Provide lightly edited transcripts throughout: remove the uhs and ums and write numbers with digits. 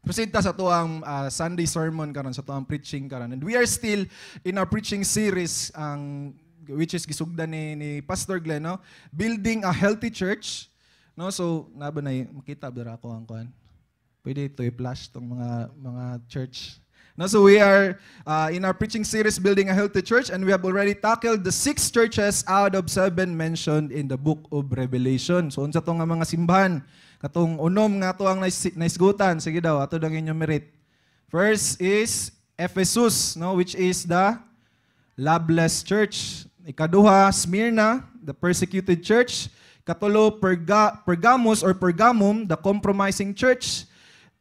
Proceed ta sa tuang Sunday sermon karon, sa tuang preaching karon. And we are still in our preaching series which is gisugdan ni Pastor Glenn, no? Building a healthy church. No, so naba na makita dira ako ang kuan. Pwede ito i-flash tong mga church. No, so we are in our preaching series Building a Healthy Church, and we have already tackled the 6 churches out of 7 mentioned in the book of Revelation. So unsa tong mga simbahan katong unom nga to ang naisgutan, sige daw ato dang inyong merit. First is Ephesus, no, which is the loveless church. Ikaduha, Smyrna, the persecuted church. Katulo, Pergamos or Pergamum, the compromising church.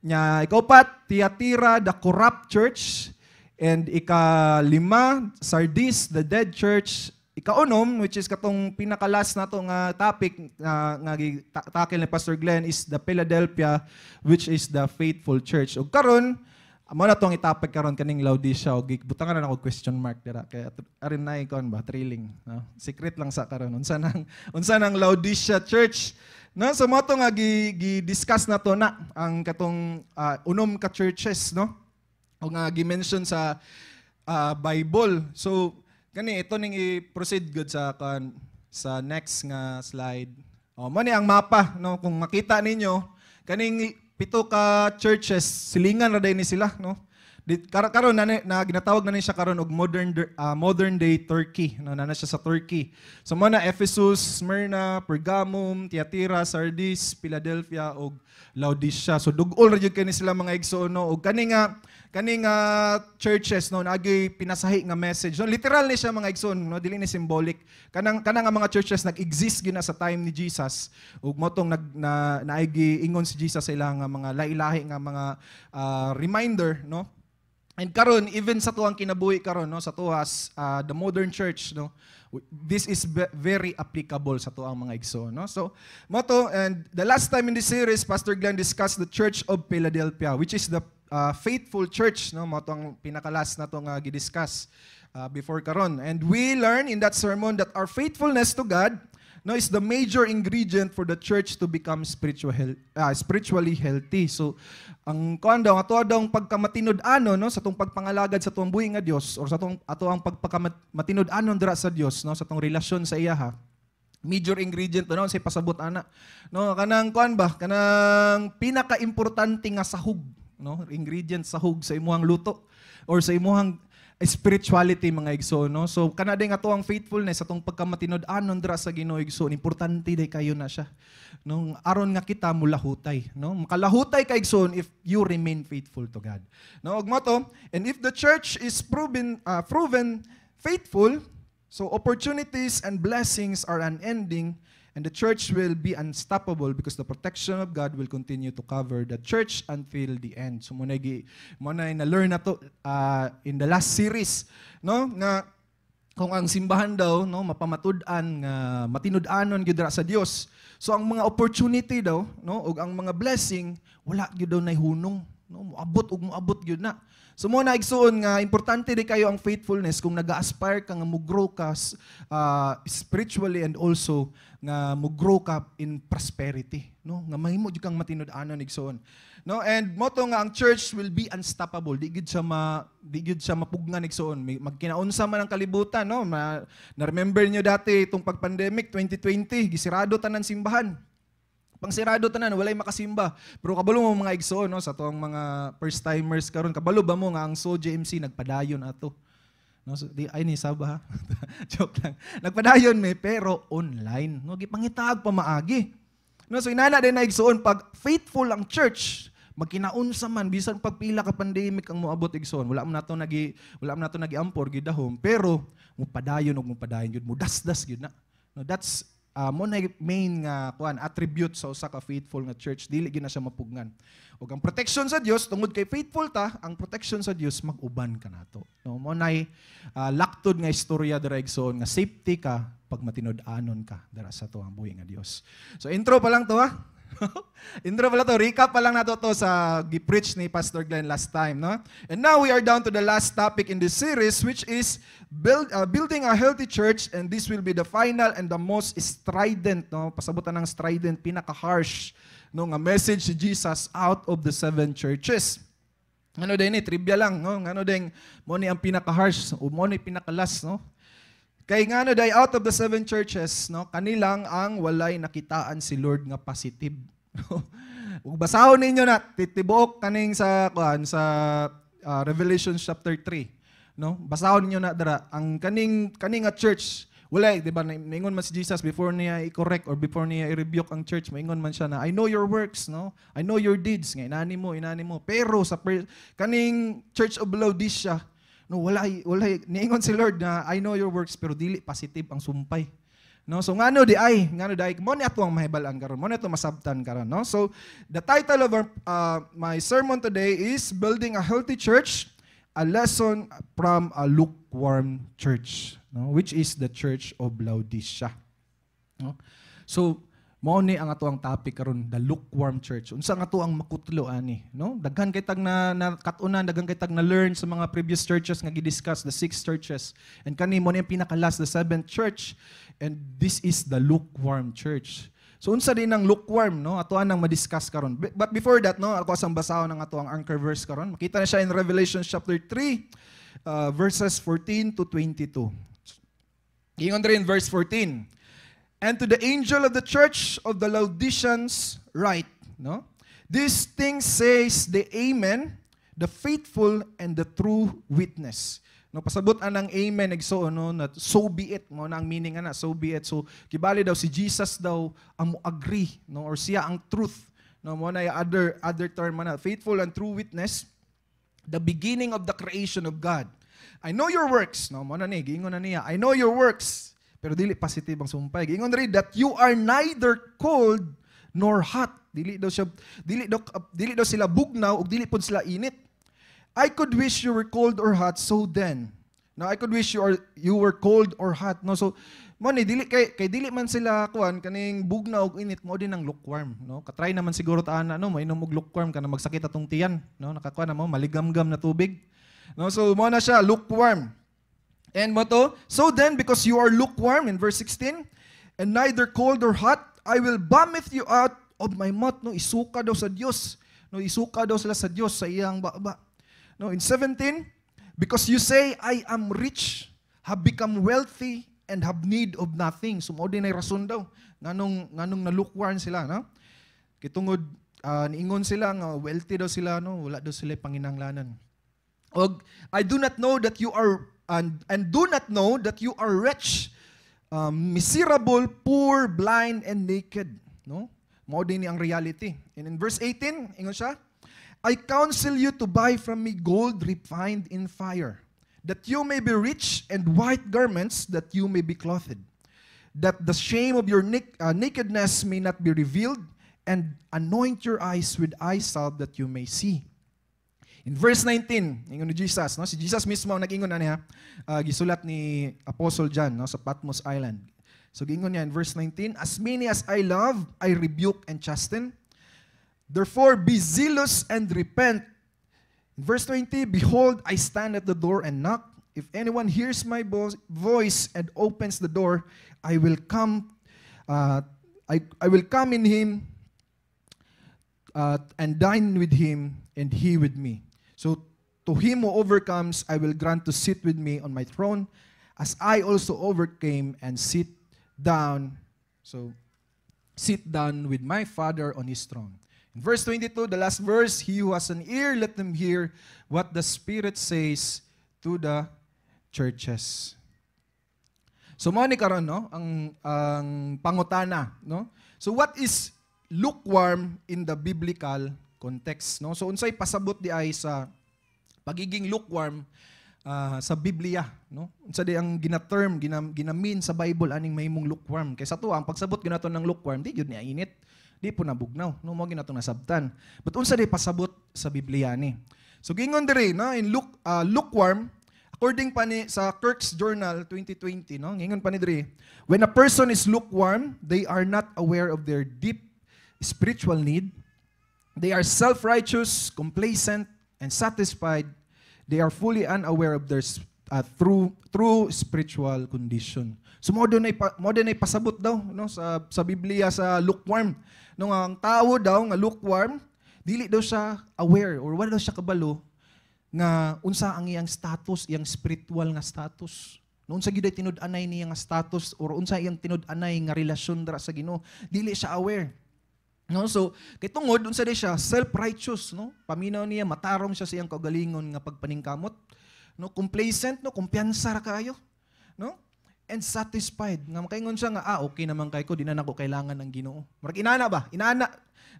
Ikaupat, Thyatira, the corrupt church. And ikalima, Sardis, the dead church. Ikaunom, which is katong pinakalas na itong topic nga takil ni Pastor Glenn, is the Philadelphia, which is the faithful church. O karon, mo na itong itapik karon kaning Laodicea. O butangan na ako question mark dira. Kaya arin na ikon ba, thrilling. No? Secret lang sa karon. Unsa nang Laodicea church. No, so mo to nga gi-discuss na to na ang katong unom ka churches, no? O nga gi-mention sa Bible. So kani ito ning i-proceed good sa next nga slide. Mo ni ang mapa, no? Kung makita ninyo kaning 7 ka churches, silingan ra day ni sila, no? Karon na ginatawag na ni siya karon og modern day Turkey, no, na siya sa Turkey. So mo na Ephesus, Smyrna, Pergamum, Thyatira, Sardis, Philadelphia ug Laodicea. So dug-ol ra jud kani sila mga igsoon, no, ug kaning churches, no, naagi pinasahi nga message. No, literal ni siya mga igsoon, no, dili ni symbolic. Kanang nga mga churches nag-exist gina sa time ni Jesus. Ug mo tong naigi ingon si Jesus sa ilang mga lailahi nga mga reminder, no. And karon even sa tuang kinabuhi karon, no, sa tuwas the modern church, no, this is very applicable sa tuang mga igsoon, no. So moto, and the last time in this series Pastor Glenn discussed the Church of Philadelphia, which is the faithful church, no, moto ang pinakalas na to nga gi-discuss before karon. And we learn in that sermon that our faithfulness to God, no, is the major ingredient for the church to become spiritually healthy. So ang kuan daw ato daw pagkamatinud-anon, no, sa tong pagpangalagad sa tuang buhi nga Dios, or sa tong ato ang pagpakamatinod-anon dira sa Dios, no, sa tong relasyon sa iya, major ingredient no say pasabot ana, no, kanang kuan ba, kanang pinaka-importante nga sahog, no, ingredient sahog sa imuhang luto or sa imuhang spirituality mga igsoon, no. So kana day nga to ang faithfulness atong pagkamatinud-anon dira sa Ginoo igsoon, importante day kayo na siya. Nung aron nga kita mulahutay, no. Makalahutay ka igsoon if you remain faithful to God. No, ug mo to, and if the church is proven faithful, so opportunities and blessings are unending, and the church will be unstoppable because the protection of God will continue to cover the church until the end. So muna na-learn na to in the last series, no, nga kung ang simbahan daw, no, mapamatud-an nga matinud-anon gyud sa Dios. So ang mga opportunity daw, no, ug ang mga blessing wala gyud daw nahunong, no, moabot gyud na. So mo na igsuon nga importante di kayo ang faithfulness kung naga-aspire ka nga mo-grow ka spiritually, and also nga mo-grow ka in prosperity, no, nga mahimo jud kang matinud-anon igsuon, no. And mo to nga ang church will be unstoppable, di gid siya mapugnan igsuon. Magkinaunsa man ang kalibutan, no. Na-remember niyo dati itong pag-pandemic 2020, gisirado tanan simbahan. Pangsirado tanan, walay makasimba. Pero kabalo mo mga igsoon, no, sa tuang mga first timers karon, kabalo ba mo nga ang JMC nagpadayon ato. No, so ay ni saba ha. Joke lang. Nagpadayon pero online, no, gipangitag pa maagi. No, so inana din na igsoon pag faithful ang church, magkinaunsa man bisan pagpila ka pandemic ang moabot igsoon, wala man nato nagiampor gidahom, pero mupadayon gyud, mudasdas gyud na. No, that's mo na main nga kuan attribute sa usa ka faithful nga church, dili gyud na siya mapugnan. Ug ang protection sa Dios tungod kay faithful ta, ang protection sa Dios mag-uban ka nato. No, mo nay laktod nga istorya dira igsoon nga safety ka pag matinud-anon ka dira sa tuang buhi nga Dios. So intro pa lang to ha. Intro pala to, recap pa lang nato to sa gi-preach ni Pastor Glenn last time, no? And now we are down to the last topic in this series, which is building a healthy church, and this will be the final and the most strident, no? Pasabutan ng strident, pinaka-harsh no nga message si Jesus out of the 7 churches. Ano din trivia lang, no? Ano din mo ni ang pinaka-harsh o mo ni pinaka-last, no? Kay nga day out of the 7 churches, no, kanilang ang walay nakitaan si Lord nga positive. Ug basahon ninyo na titibuok kaning sa Revelation chapter 3, no? Basahon ninyo na dara ang kaning nga church. Wala, di ba, naingon man si Jesus before niya i-correct or before niya i-rebuke ang church, maingon man siya na, I know your works, no? I know your deeds. Nga, inani mo. Pero sa kaning Church of Laodicea, no, wala, niingon si Lord na, I know your works, pero dili positive ang sumpay. No? So, ngano di ay, mo ni ato ang mahibalaan karon, mo ni ato masabtan karon, no? So, the title of my sermon today is Building a Healthy Church, a lesson from a lukewarm church, no, which is the Church of Laodicea. No? So, mao ni ang ato ang topic karon, the lukewarm church. Unsa nga ato ang makutlo ani, no? Daghan kay tag na katunan, daghan kay tag na learn sa mga previous churches nga gi-discuss, the 6 churches. And kani mo ni ang pinaka-last, the 7th church, and this is the lukewarm church. So unsa din ang lukewarm, no? Ato anang ma-discuss karon. But before that, no, ako asang basahon ang ato ang anchor verse karon. Makita na siya in Revelation chapter 3, verses 14 to 22. Ingon rin verse 14. And to the angel of the church of the Laodiceans write, no? These things says the Amen, the faithful and the true witness. No, pasabot anang amen igsoon, no, na so be it mo na ang meaning ana, so be it. So kibali daw si Jesus daw ang agree, no, or siya ang truth, no, mo na other term na faithful and true witness, the beginning of the creation of God. I know your works, no, mo na ni giingon na niya, I know your works, pero dili positive ang sumpay. Giingon rin that you are neither cold nor hot. Dili daw sila bugnaw ug dili pod sila init. I could wish you were cold or hot, so then. Now, I could wish you were cold or hot. No, so mo ni dili kay dili man sila kuan kaning bugnaw ug init, mo din ang lukewarm, no? Katry naman siguro taan ano, mainom og lukewarm kana magsakit atong tiyan, no? Nakakuan na mo maligamgam na tubig. No, so mo na siya lukewarm. And mo to, so then because you are lukewarm in verse 16, and neither cold or hot, I will vomit you out of my mouth. No, isuka daw sa Dios. No, isuka daw sila sa Dios sa iyang baba. No, in 17, because you say, I am rich, have become wealthy, and have need of nothing. So, mo din ay rason daw. Nganong nalukwarn sila, no? Kitungod, niingon sila, nga wealthy daw sila, no? Wala daw sila panginanglanan. Og, I do not know that you are, and do not know that you are rich, miserable, poor, blind, and naked. No? Mo din ni ang reality. And in verse 18, ingon siya, I counsel you to buy from me gold refined in fire, that you may be rich, and white garments, that you may be clothed, that the shame of your nakedness may not be revealed, and anoint your eyes with eye salve that you may see. In verse 19, ingon ni Jesus, no? Si Jesus mismo ang nag-ingon na niya, gisulat ni Apostle John, no, sa Patmos Island. So gingon niya in verse 19, as many as I love, I rebuke and chasten. Therefore, be zealous and repent. In verse 20, behold, I stand at the door and knock. If anyone hears my voice and opens the door, I will come. I will come in him and dine with him, and he with me. So, to him who overcomes, I will grant to sit with me on my throne, as I also overcame and sit down. So, sit down with my Father on his throne. In verse 22, the last verse, he who has an ear, let them hear what the Spirit says to the churches. So, mo ni karon, no, ang pangutana, no? So, what is lukewarm in the biblical context, no? So, unsay pasabot di ay sa pagiging lukewarm sa Biblia, no? Unsa di ang gina-term, ginamin sa Bible aning mahimong lukewarm. Kaysa to, ang pagsabot ginaton ng lukewarm, di gyud niya init. Di po nabugnaw, no, mo ginatong nasabtan. But unsa di pasabot sa Biblia ni? So gingon diri, no, in lukewarm, according pa ni sa Kirk's Journal 2020, no, gingon pa ni diri, when a person is lukewarm, they are not aware of their deep spiritual need. They are self-righteous, complacent, and satisfied. They are fully unaware of their through spiritual condition. So mo na pasabot daw no sa Biblia sa lukewarm. No ang tao daw nga lukewarm, dili daw siya aware or wala daw siya kabalo nga unsa ang iyang status, iyang spiritual nga status. No unsa gyud tinud-anay niya nga status or unsa iyang tinud-anay nga relasyon dira sa Ginoo, dili siya aware. No, so kay tungod unsa day siya self-righteous, no? Paminaw niya matarong siya sa iyang kaugalingon nga pagpaningkamot, no? Complacent, no? Kumpiyansa ra kaayo, no? And satisfied. Nga makaingon siya nga okay naman kay ko, di na nako kailangan ng Ginoo. Murag inana ba? Inana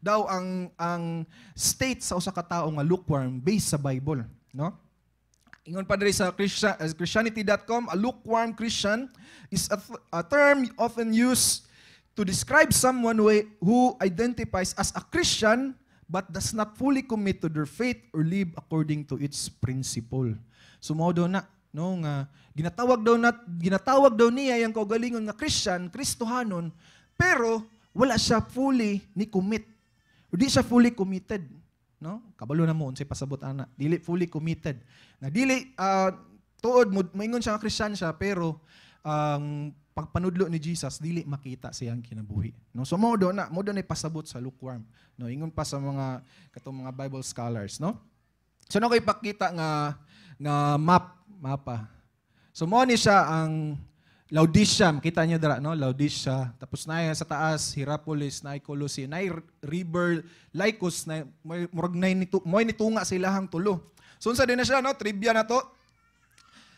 daw ang state sa usa ka tawo nga lukewarm based sa Bible, no? Ingon pa diri sa Christianity.com, a lukewarm Christian is a term often used to describe someone who identifies as a Christian but does not fully commit to their faith or live according to its principle. Sumodo na no nga ginatawag daw niya yang kaugalingon nga Christian, Kristohanon, pero wala siya fully ni commit. O di siya fully committed, no? Kabalo na mo unsay pasabot ana. Dili fully committed. Nga dili tuod mo maingon siya nga Christian siya pero pagpanudlo ni Jesus dili makita siyang kinabuhi. No, so modo na pasabot sa lukewarm. No, ingon pa sa mga katong mga Bible scholars, no? So no kay pakita nga mapa. So mo ni siya ang Laodicea, makita niyo dira no, Laodicea. Tapos na sa taas Hierapolis, na Colossae, na River Lycus, na murag moy nitunga sila hang tulo. So unsa din na siya no, trivia na to.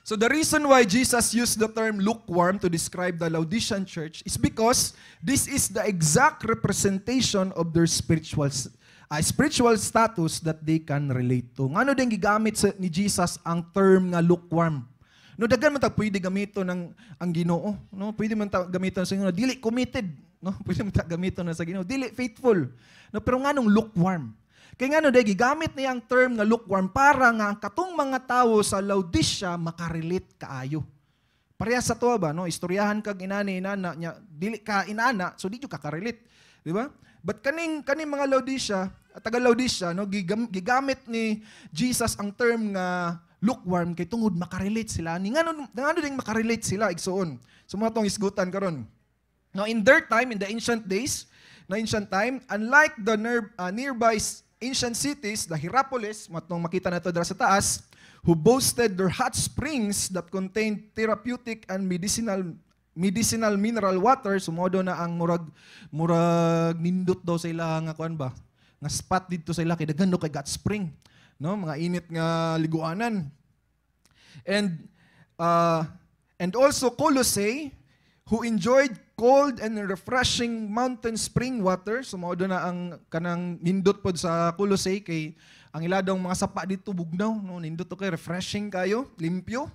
So the reason why Jesus used the term lukewarm to describe the Laodicean church is because this is the exact representation of their spiritual status that they can relate to. Ngano din gigamit ni Jesus ang term nga lukewarm? No, daghan man ta pwede gamiton ng ang Ginoo, no? Pwede man ta gamiton sa Ginoo, dili committed, no? Pwede man ta gamiton na sa Ginoo, dili faithful. No, pero nganong lukewarm? Kaya nga no, dahil gigamit niya ang term nga lukewarm para nga ang katong mga tao sa Laodicea makarelate kaayo. Pareha sa to ba, no? Istoryahan kag inana nya, dili ka inana, so di ka karelate, di ba? But kaning mga Laodicea, taga Laodicea, no, gigamit ni Jesus ang term nga lukewarm kay tungod makarelate sila. Ni ngano ding makarelate sila igsuon. So mo tong isgutan karon. No, in their time, in the ancient time, unlike the nearby ancient cities, the Hierapolis, matong makita nato dira sa taas, who boasted their hot springs that contained therapeutic and medicinal mineral water, sumodo na ang murag nindot daw sa ila nga kuan ba, nga spot dito sa ila kay daghan kay hot spring, no, mga init nga liguanan. And also Colossae, who enjoyed cold and refreshing mountain spring water. Sumodo na ang kanang nindot pod sa Colossae kay ang iladong mga sapa dito bugnaw, no, nindot to kay refreshing kayo, limpyo.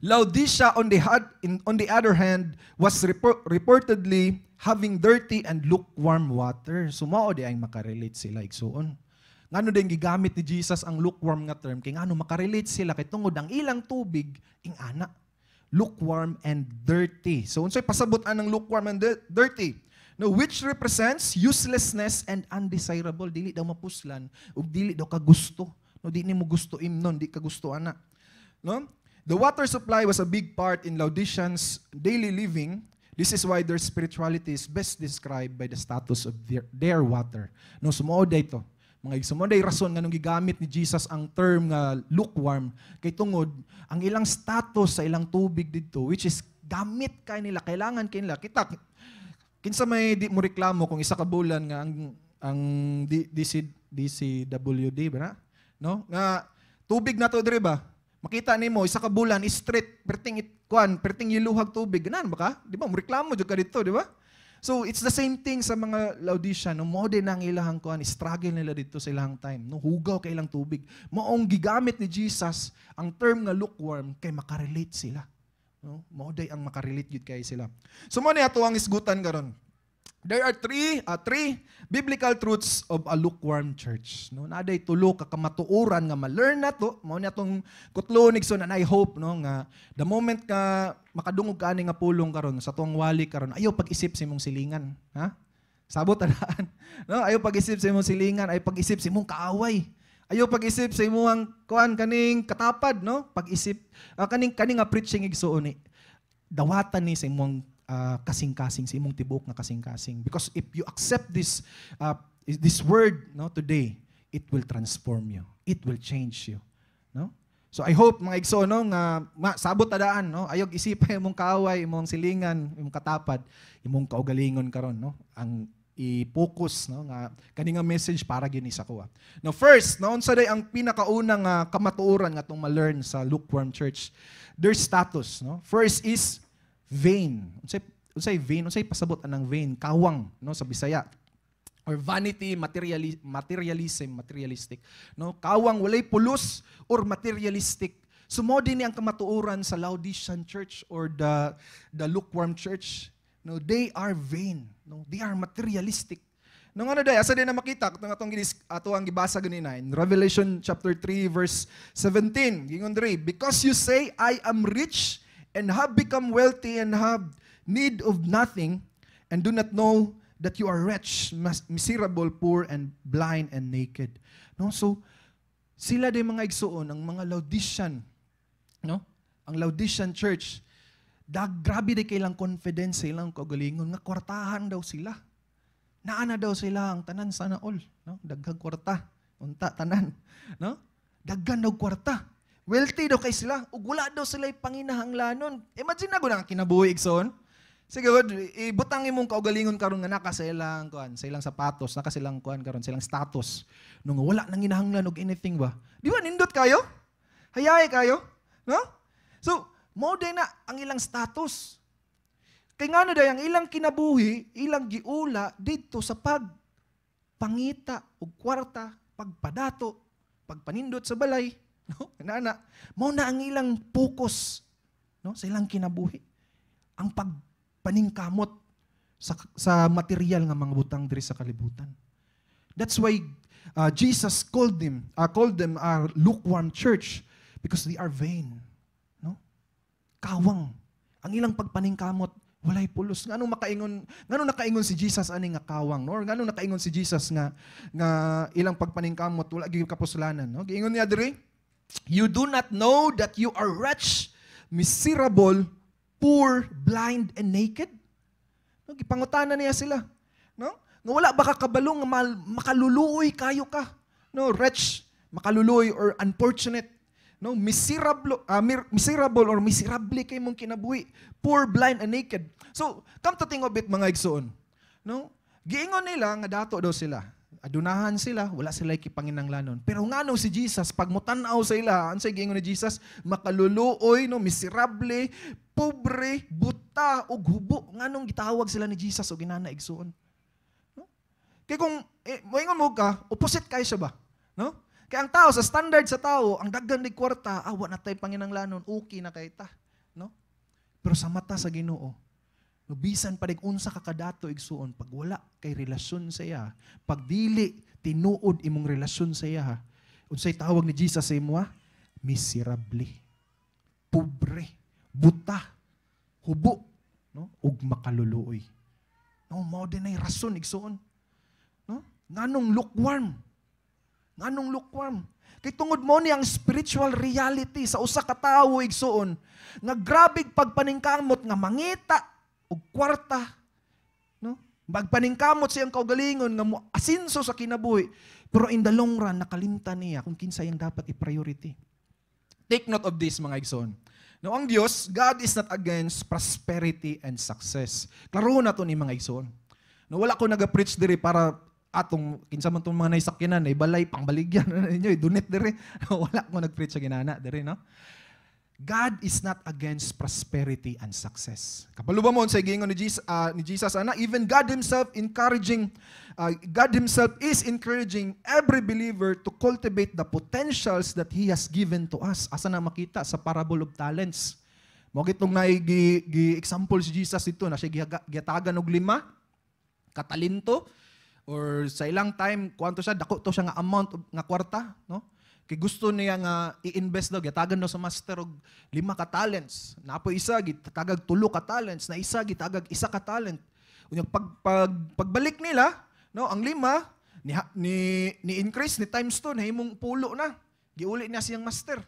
Laodicea on the other hand was reportedly having dirty and lukewarm water. Sumao di ay makarelate sila igsuon. Ngano din gigamit ni Jesus ang lukewarm nga term kay ngano makarelate sila kay tungod ang ilang tubig ing ana lukewarm and dirty. So unsay pasabutan ng lukewarm and dirty? No, which represents uselessness and undesirable. Dili daw mapuslan ug dili daw ka gusto. No, di nimo gusto imnon, di ka gusto ana. No? The water supply was a big part in Laodiceans' daily living. This is why their spirituality is best described by the status of their water. No, sumuod dito. Mga igsumonday rason nganong gigamit ni Jesus ang term nga lukewarm kay tungod ang ilang status sa ilang tubig didto, which is gamit kay nila, kailangan kay nila. Kita kinsa may di mo reklamo kung isa ka bulan nga ang DCWD ba na? No? Nga tubig na to dire ba? Makita nimo isa ka bulan straight perting iluhag tubig ganan ba ka? Di ba mo reklamo jud ka dito, di ba? So, it's the same thing sa mga Laodicea. No? Mo din ang ilahang kuan, struggle nila dito sa ilang time. No? Hugaw kay ilang tubig. Maong gigamit ni Jesus ang term nga lukewarm kay makarelate sila. No? Mo day ang makarelate gid kay sila. So, mo ni ato ang isgutan karon. There are three biblical truths of a lukewarm church. No, naday tulo ka kamatuoran nga ma-learn nato, mao ni atong kutlo nigson and I hope no nga the moment ka makadungog ka ani nga pulong karon sa tuong wali karon, ayaw pag-isip sa imong silingan, ha? Sabot anaan. No, ayaw pag-isip sa imong silingan, ay pag-isip sa imong kaaway. Ayaw pag-isip sa imuhang kuan kaning katapad, no? Pag-isip kaning nga preaching igsuon ni. Dawatan ni sa imong kasing-kasing, sa imong tibuok nga kasing-kasing. Because if you accept this word, no, today, it will transform you. It will change you, no? So I hope mga igsoon, no, nga sabot tadaan, no, ayog isipay imong kaaway, imong silingan, imong katapad, imong kaugalingon karon, no, ang i-focus, no, nga kani nga message para gini sa kuha. Now first, no, unsa day ang pinakaunang kamatuoran nga tong ma-learn sa lukewarm church? Their status, no. First is vain. Unsay vain? Unsay pasabot anang vain? Kawang, no, sa Bisaya. Or vanity, materialistic. No? Kawang, walay pulos, or materialistic. Sumodi ni ang kamatuoran sa Laodicean church or the lukewarm church. No? They are vain. No? They are materialistic. Nung ano day, asa din na makita, ato ang gibasa ganina, in Revelation chapter 3, verse 17, gingon diri, because you say, I am rich, and have become wealthy, and have need of nothing, and do not know that you are wretched, miserable, poor, and blind, and naked. No? So, sila din mga igsuon, ang mga Laodicean, no? Ang Laodicean church, grabe din kailang confidence sa ilang kaugalingon, nga kwartahan daw sila. Naana daw sila ang tanan sana all. No? Daghang kwarta. Unta, tanan. No? Daghan daw kwarta. Wealthy daw kay sila. Ug wala daw sila panginahanglanon. Imagine na ko na kinabuhi igsoon. Sige, ibutang imong kaugalingon karon nga naka sa ilang kuan, sa ilang sapatos, naka silang kuan karon, silang status. Nung wala nang ginahanglan og anything ba? Di ba nindot kayo? Hayay kayo? No? So, mo din na ang ilang status. Kay ngano day ang ilang kinabuhi, ilang giula dito sa pangita og kwarta, pagpadato, pagpanindot sa balay, no? Nana, mo na ang ilang focus, no, sa ilang kinabuhi. Ang paningkamot sa material nga mga butang diri sa kalibutan. That's why Jesus called them a lukewarm church because they are vain, no? Kawang. Ang ilang pagpaningkamot walay pulos. Ngano nakaingon si Jesus ani nga kawang, no? Or ngano nakaingon si Jesus nga ilang pagpaningkamot wala gyud kapuslanan, no? Giingon niya diri, you do not know that you are wretched, miserable, poor, blind, and naked? No, gipangutana niya sila. No? Nga wala ba ka kabalong makaluluoy kayo ka? No, wretch, makaluluoy or unfortunate. No, miserable or miserable kay mong kinabuhi. Poor, blind, and naked. So, come to think of it mga igsoon. No? Giingon nila nga dato daw sila. Adunahan sila, wala sila ikipanginanglanon. Pero ngano si Jesus, pag mutanaw sa ila, ano sa giingon ni Jesus, makaluluoy, no, miserable, pobre, buta, ug hubo. Nganong gitawag sila ni Jesus o ginana igsuon? No? Kaya kung, moingon mo ka, opposite kayo siya ba? No? Kaya ang tao, sa standard sa tao, ang daggan ni kwarta, wala na tayo panginanglanon, okay na kayo ta. No? Pero sa mata sa Ginoo, no, bisan pa rin unsa kakadato igsuon, pag wala kay relasyon sa iya, pag dili, tinuod imong relasyon sa iya, unsay tawag ni Jesus sa imo, miserable, pobre, buta, hubo, no, ug makaluluoy. No, mao din ay rason igsuon. No? Nganong lukewarm? Nganong lukewarm? Kay tungod mo ni ang spiritual reality sa usa ka tawo igsuon, nga grabig pagpaningkamot nga mangita og kwarta, no? Magpaningkamot siyang kaugalingon nga mo asinso sa kinabuhi, pero in the long run nakalimtan niya kung kinsa yang dapat i-priority. Take note of this mga igsoon. No, ang Dios, God is not against prosperity and success. Klaro na to ni mga igsoon. No, wala ko naga-preach diri para atong kinsa man tong mga naisakyanan ay balay pangbaligyan ninyo dunit diri. Wala ko nag-preach sa ginana diri, no? God is not against prosperity and success. Kapalo ba mo sa giingon ni Jesus ana, even God himself is encouraging every believer to cultivate the potentials that He has given to us. Asa na makita sa parable of talents. Mo gitong example si Jesus dito na siya gihatagan og 5 katalento or sa ilang time kuanto siya dako to siya nga amount nga kwarta, no? Kay gusto niya nga i-invest daw, gitagan daw sa master og 5 ka talents. Napo isa gitagag 3 ka talents, na isa gitagag 1 ka talent. Unyang pagbalik nila, no, ang 5 ni increase ni times 2 nahimong pulo na. Giuli niya siyang master.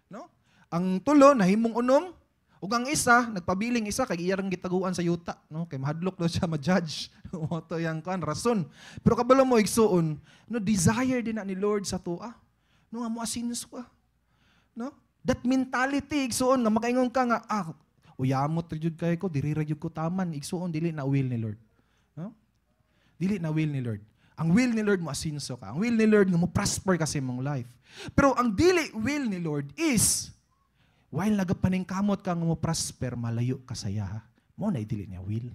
No? Ang tulo nahimong unom, ug ang isa nagpabiling isa kay iyang gitaguan sa yuta, no? Kay mahadlok daw siya ma-judge. Moto yang kan rason. Pero kabalo mo igsuon, no, desire din na ni Lord sa tuwa. No nga mo asinso ka. No? That mentality igsuon nga makaingon ka nga uyamot ra jud kay ko, diri ra jud ko taman, igsuon dili na will ni Lord. No? Dili na will ni Lord. Ang will ni Lord mo asinso ka. Ang will ni Lord nga mo prosper kasi mong life. Pero ang dili will ni Lord is while nagapaningkamot ka nga mo prosper, malayo ka saya. Mo na dili niya will.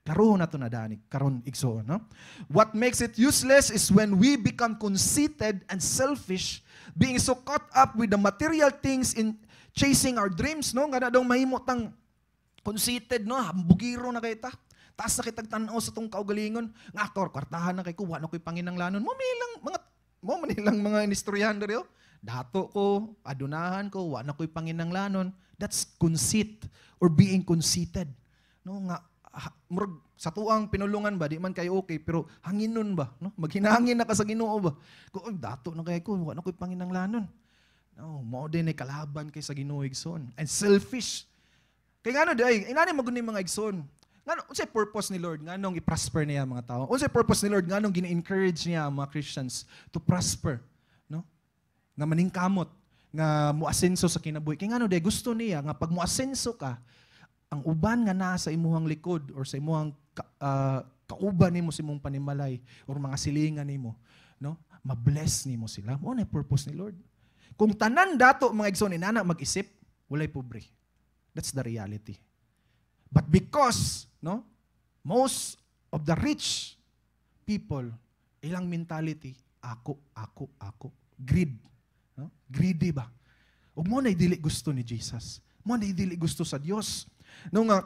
Klaro na to na dani karon igsuon, no? What makes it useless is when we become conceited and selfish, being so caught up with the material things in chasing our dreams, no? Nga na daw mahimo tang conceited, no? Hambugiro na kay ta. Taas na kitag tan-aw sa tong kaugalingon. Nga kwartahan na kay ko, wala ko'y panginanglanon. Mo manilang mga inistoryahan diri, oh. Dato ko, adunahan ko, wala ko'y panginanglanon. That's conceit or being conceited. No, nga sa tuang pinulungan ba, di man kayo okay, pero hanginon ba? No? Maghinahangin na ka sa Ginoo ba? Kung dato na kay ko, wala ko'y panginanglanon. No, mo din ay kalaban kay sa Ginoo igsoon. And selfish. Kaya nga no, day, inani magunin mga igsoon. Ngano unsay purpose ni Lord nganong i-prosper niya mga tao? Unsay purpose ni Lord nganong gina-encourage niya mga Christians to prosper, no? Nga maningkamot, nga muasenso sa kinabuhi. Kaya ngano day gusto niya nga pag muasenso ka, ang uban nga naa sa imuhang likod or sa imuhang kauban nimo sa imong panimalay or mga silingan nimo, no? Ma-bless nimo sila. Mo na purpose ni Lord. Kung tanan dato mga igsoon inana mag-isip, walay pobre. That's the reality. But because, no, most of the rich people, ilang mentality, ako. Greed. No? Greedy ba? Ug mo na dili gusto ni Jesus. Mo na dili gusto sa Dios. No nga,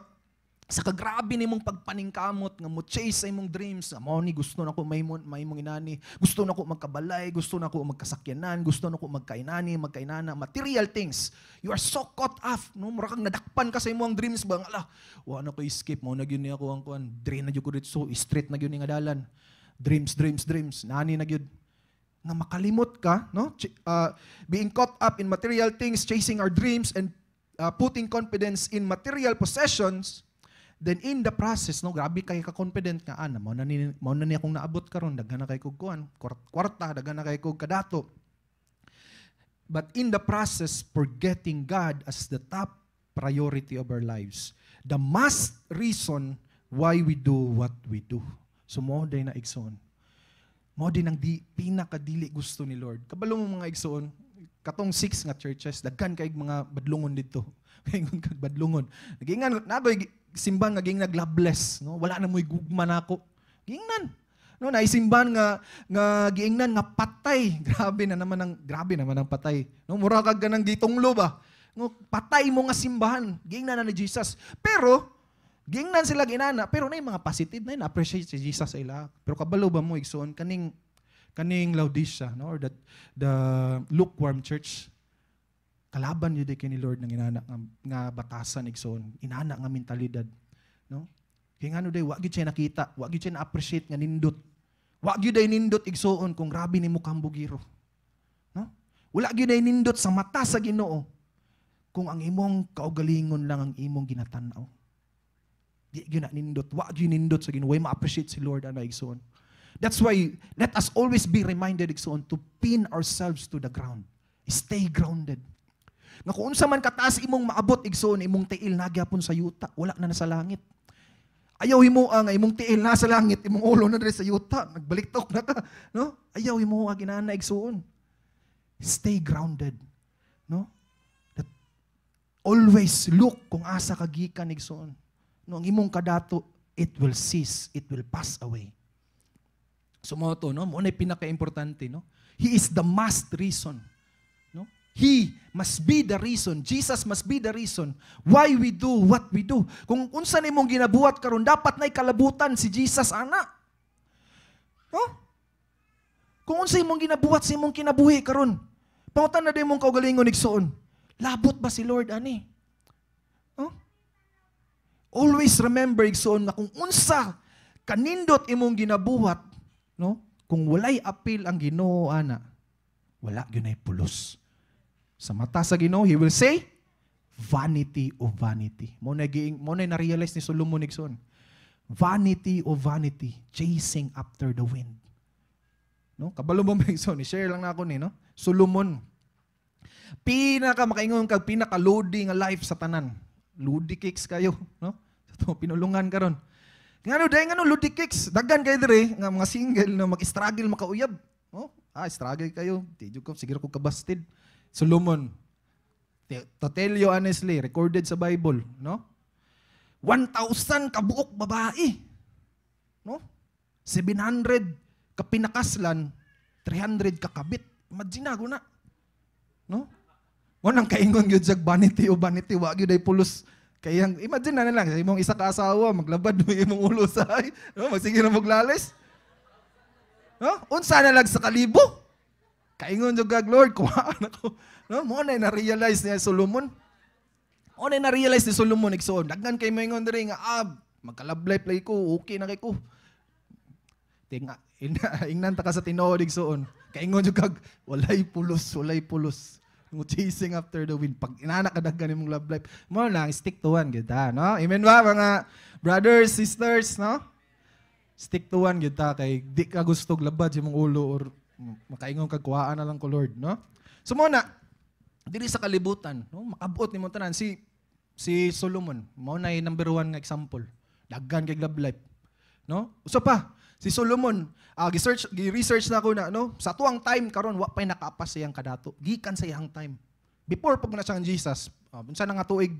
sa kagrabe nimong pagpaningkamot nga mo chase sa imong dreams, mo ni gusto na ko maimong inani, gusto na ko magkabalay, gusto na ko magkasakyanan, gusto na ko magkainani, magkainana, material things. You are so caught up, no? Mura kang nadakpan ka sa imong dreams ba? Ala, wa na ko escape, mo na gyud ni ako ang kuan, drain na gyud ko dito, so straight na gyud ni nga dalan. Dreams. Nani na gyud. Nga makalimot ka, no? Being caught up in material things, chasing our dreams and putting confidence in material possessions. Then in the process, no, grabe kay ka-confident nga mao na ni akong naabot karon, daghan na kay kog kuan, kwarta, daghan na kay kog kadato. But in the process, forgetting God as the top priority of our lives. The must reason why we do what we do. So mo day na igsoon. Mo din ang pinakadili gusto ni Lord. Kabalo mo mga igsoon, katong 6 nga churches, daghan kay mga badlungon dito. Ngayon kag badlungon. Nagingan nagoy simban nga ging naglabless, no? Wala na mo'y gugma nako. Gingnan. No, naisimban nga giingnan nga patay. Grabe naman ang patay. No, mura kag ganang gitonglo ba? No, patay mo nga simbahan. Gingnan na ni Jesus. Pero gingnan sila ginana, pero nay mga positive na appreciate si Jesus sa ila. Pero kabalo ba mo igsoon kaning Laodicea, no, or the lukewarm church. Kalaban yun kay ni Lord ng inana nga batasan igsoon, inana nga mentalidad, no? Kaya nga no day, wag gyud siya nakita, wag gyud siya na-appreciate nga nindot. Wag gyud day nindot igsoon kung grabe nimo kambugiro. No? Wala gyud day nindot sa mata sa Ginoo kung ang imong kaugalingon lang ang imong ginatan-aw. Di gyud na nindot, wag gyud nindot sa Ginoo, way ma-appreciate si Lord ana igsoon. That's why let us always be reminded igsoon to pin ourselves to the ground. Stay grounded. Nga kung unsa man kataas imong maabot igsoon, imong tiil nagyapon sa yuta, wala na sa langit. Ayaw himo nga imong tiil na sa langit, imong ulo na diri sa yuta, nagbaliktok na ka, no? Ayaw himo ginana igsoon. Stay grounded, no? That always look kung asa ka gikan igsoon. No, ang imong kadato, it will cease, it will pass away. So mo to, no? Mo na pinaka-importante, no? He is the must reason. He must be the reason. Jesus must be the reason why we do what we do. Kung unsa nimong ginabuhat karon, dapat na'y kalabutan si Jesus ana. No? Kung unsa imong ginabuhat sa imong kinabuhi karon, pangutan na din mong kaugalingon igsoon. Labot ba si Lord ani? No? Always remember igsoon na kung unsa kanindot imong ginabuhat, no? kung walay apil ang Ginoo ana, wala gyud nay pulos. Sa mata sa Ginoo, He will say, vanity of vanity. Mo na na-realize ni Solomon Nixon. Vanity of vanity, chasing after the wind. No? Kabalo mo Nixon, i-share lang na ako ni, no? Solomon. Makaingon kag pinaka-loading nga life sa tanan. Ludi kicks kayo, no? Ito, pinulungan karon. Ngano ludi kicks, daghan kayo dire nga mga single na mag-struggle makauyab. No? Struggle kayo. Tiyo ko siguro ko kabasted. Solomon. To tell you honestly, recorded sa Bible, no? 1,000 kabuok babae. No? 700 kapinakaslan, 300 kakabit. Imagine ako na. No? Wanang kaingon gyud sa vanity o vanity, wa gyud ay pulos. Kaya imagine na lang, sa imong isa ka asawa, maglabad mo imong ulo sa ay, no? Magsige na maglalis. No? Unsa na lang sa kalibo? Kaingon jud kag Lord, kuhaan ako. No, mo na na-realize ni Solomon. Mo na na-realize ni Solomon igsoon. Daghan kay moingon diri nga magka-love life ko, okay na kay ko. Tinga ingnan ta ka sa tinuod igsoon. Kaingon jud kag walay pulos. Mo chasing after the wind. Pag inanak ka daghan imong love life, mo na stick to one gyud ta, no? Amen ba mga brothers, sisters, no? Stick to one gyud ta kay di ka gusto labad sa imong ulo or makaingon kag kuhaan na lang ko Lord, no? So mo na diri sa kalibutan, no, makabuot nimo tanan si Solomon, mao na number 1 nga example. Daghan kay love life, no? Usa pa, si Solomon, gi-research na ko na, no, sa tuang time karon wa pay nakaapas siyang kadato. Gikan sa iyang time. Before pag na siyang Jesus, unsa na nga tuig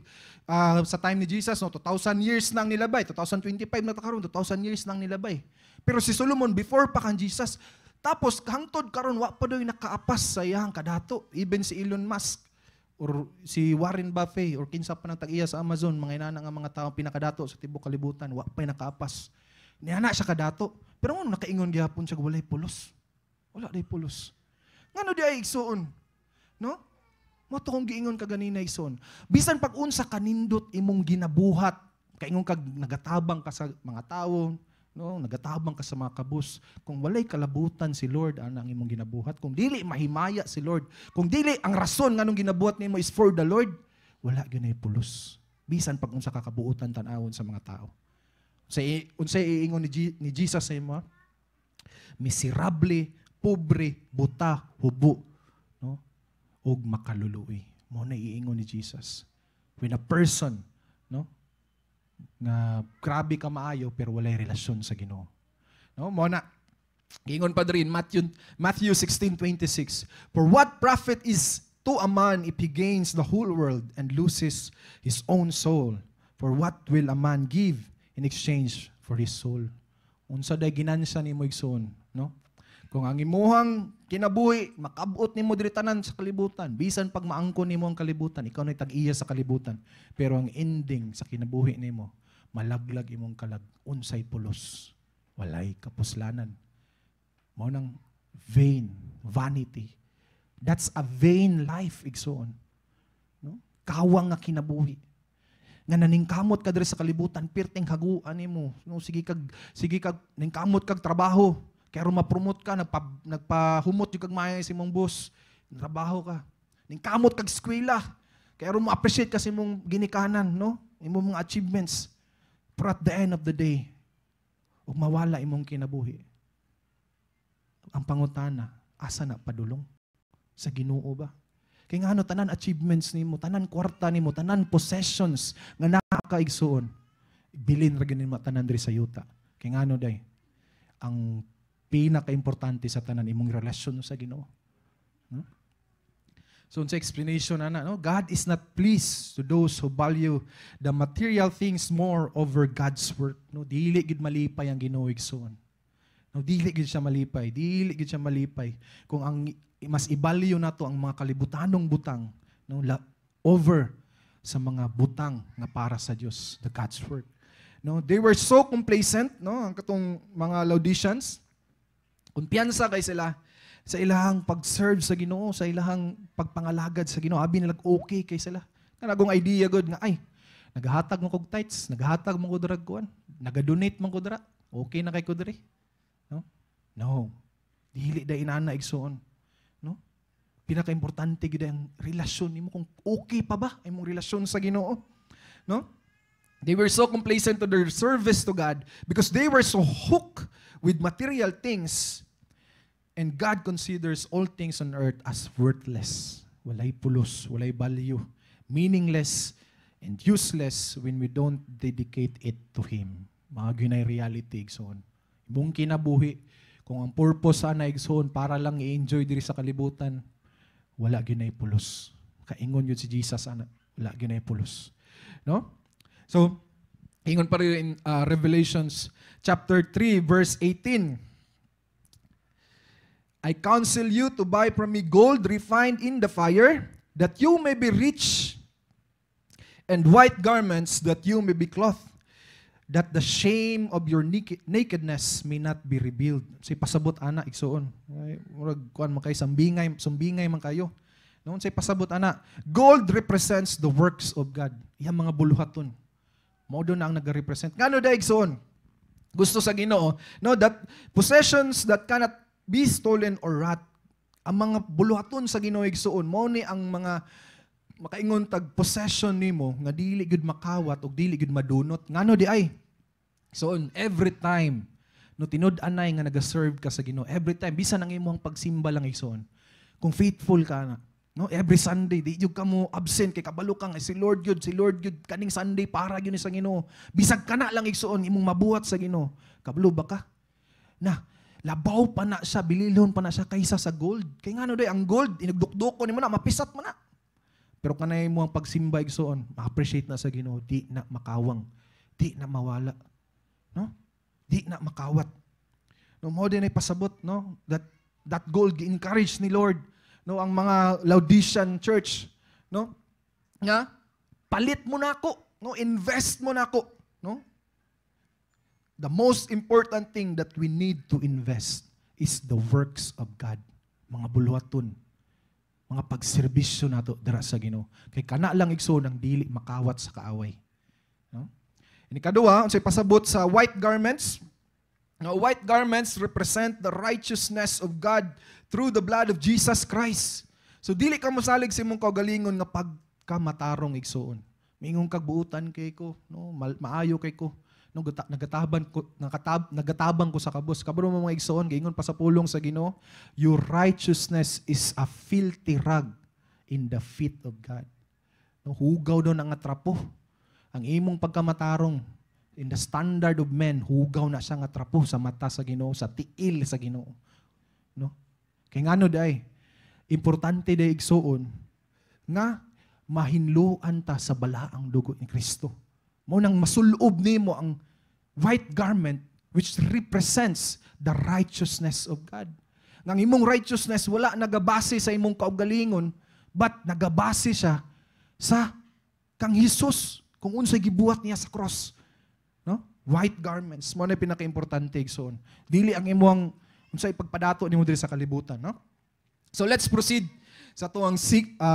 sa time ni Jesus, no, 2,000 years nang nilabay, 2025 na ta karon, 2,000 years nang nilabay. Pero si Solomon before pa kan Jesus, tapos hangtod karon wa pa daw nakaapas sa iyang kadato. Even si Elon Musk or si Warren Buffett or kinsa pa nang tag-iya sa Amazon, mga inana nga mga tawo pinakadato sa tibuok kalibutan, wa pa nakaapas. Niana siya kadato. Pero ano nakaingon gyapon siya walay pulos. Wala day pulos. Ngano di ay igsuon? No? Mo to kung giingon ka ganina igsuon. Bisan pag unsa kanindot imong ginabuhat, kaingon kag nagatabang ka sa mga tawo, no, nagatabang ka sa mga kabus. Kung walay kalabutan si Lord anang imong ginabuhat, kung dili mahimaya si Lord, kung dili ang rason nganong ginabuhat nimo is for the Lord, wala gyud pulos. Bisan pag unsa ka kabuutan tan-awon sa mga tao. Unsay iingon ni Jesus sa imo? Miserable, pobre, buta, hubo, no? Ug makaluluoy. Mo na iingon ni Jesus. When a person, no, nga grabe ka maayo pero walay relasyon sa Ginoo. No, mo na giingon pa diri Matthew 16:26. For what profit is to a man if he gains the whole world and loses his own soul? For what will a man give in exchange for his soul? Unsa day ginansya nimo igsoon, no? Kung ang imuhang kinabuhi makabot nimo diri tanan sa kalibutan, bisan pag maangkon nimo ang kalibutan, ikaw nay tag-iya sa kalibutan. Pero ang ending sa kinabuhi nimo, malaglag imong kalag, unsay pulos, walay kapuslanan. Mao nang vain, vanity. That's a vain life igsoon. No? Kawang nga kinabuhi. Nga naningkamot ka diri sa kalibutan, pirteng haguan nimo. No, sige kag ningkamot kag trabaho. Kaya ma-promote ka, nagpahumot yung kag maayos sa imong boss, trabaho ka. Ningkamot kag eskwela. Kaya ma-appreciate kasi imong ginikanan, no? Imong mga achievements. But at the end of the day, ug mawala imong kinabuhi. Ang pangutana, asa na padulong? Sa Ginoo ba? Kaya nga ano, tanan achievements nimo, tanan kwarta nimo, tanan possessions nga nakakaigsuon. Bilin ra gyud nimo tanan diri sa yuta. Kaya nga ano day, ang pinaka-importante sa tanan imong relasyon sa Ginoo. No? So sa explanation ana, no, God is not pleased to those who value the material things more over God's work. No, dili gid malipay ang Ginoo igsoon. No, dili gid siya malipay, kung ang mas i-value nato ang mga kalibutanong butang, no, over sa mga butang nga para sa Dios, the God's work. No, they were so complacent, no, ang katong mga Laodiceans. Kumpiyansa kay sila sa ilahang pag-serve sa Ginoo, sa ilahang pagpangalagad sa Ginoo. Abi nila okay kay sila. Kanagong idea gud nga ay nagahatag mo kog tithes, nagahatag mo ko drag kuan, nagadonate man ko dira. Okay na kay ko diri. No? No. Dili day inana igsoon, no? Pinaka-importante gid ang relasyon nimo kung okay pa ba imong relasyon sa Ginoo, no? They were so complacent to their service to God because they were so hooked with material things, and God considers all things on earth as worthless. Walay pulos, walay value, meaningless, and useless when we don't dedicate it to Him. Mga ginay reality, igsoon. Imong kinabuhi, kung ang purpose sana, igsoon, para lang i-enjoy diri sa kalibutan, wala ginay pulos. Kaingon yun si Jesus, ana, wala ginay pulos. No? So, ingon pa rin in Revelations chapter 3, verse 18. I counsel you to buy from me gold refined in the fire, that you may be rich, and white garments, that you may be clothed, that the shame of your nakedness may not be revealed. Say pasabot ana igsoon. Murag kuan man kay sumbingay man kayo. No, say pasabot ana. Gold represents the works of God. Iya mga buluhaton. Mao do na ang nagarepresent. Ngano da igsoon? Gusto sa Ginoo, no, that possessions that cannot be stolen or rot. Ang mga buluhaton sa Ginoo igsoon, mao ni ang mga makaingon tag possession nimo nga dili gud makawat ug dili gud madunot. Ngano di ay? So every time no tinud-anay nga naga-serve ka sa Ginoo, every time bisan ang imong pagsimba lang igsoon. Kung faithful ka na, no, every Sunday di jud ka mo absent kay kabalo ka nga si Lord gyud kaning Sunday para gyud ni sa Ginoo. Bisag kana lang igsoon imong mabuhat sa Ginoo. Kabalo ba ka? Na labaw pa na siya, bililhon pa na siya kaysa sa gold. Kay ngano day ang gold inagdukdukon nimo na mapisat mo na. Pero kanay mo ang pagsimba igsoon, ma-appreciate na sa Ginoo, di na makawang, di na mawala. No? Di na makawat. No, mo din ay pasabot, no? That gold gi-encourage ni Lord, no, ang mga Laodicean church, no? Nga palit mo na ako, no? Invest mo na ako, no? The most important thing that we need to invest is the works of God. Mga buluhaton, mga pagserbisyo nato dira sa Ginoo. Kay kana lang igsoon ang dili makawat sa kaaway. No? Ini kadua, unsay pasabot sa white garments. Now, white garments represent the righteousness of God through the blood of Jesus Christ. So dili ka mosalig sa imong kaugalingon nga pagkamatarong igsoon. Mingon kag buutan kay ko, no, maayo kay ko. No, nagatabang ko sa kabus. Kaburo mo mga igsoon, gaingon pa sa pulong sa Ginoo, your righteousness is a filthy rag in the feet of God. No, hugaw daw ng atrapo. Ang imong pagkamatarong in the standard of men, hugaw na siya nga trapo sa mata sa Ginoo, sa tiil sa Ginoo. No? Kay ngano day, importante day igsoon nga mahinluan ta sa balaang dugo ni Kristo. Mo nang masulob nimo ang white garment which represents the righteousness of God. Nang imong righteousness wala nagabase sa imong kaugalingon, but nagabase siya sa kang Hesus kung unsay gibuhat niya sa cross. No? White garments mo na pinaka-importante igsoon. Dili ang imong unsay pagpadato nimo diri sa kalibutan, no? So let's proceed sa tuang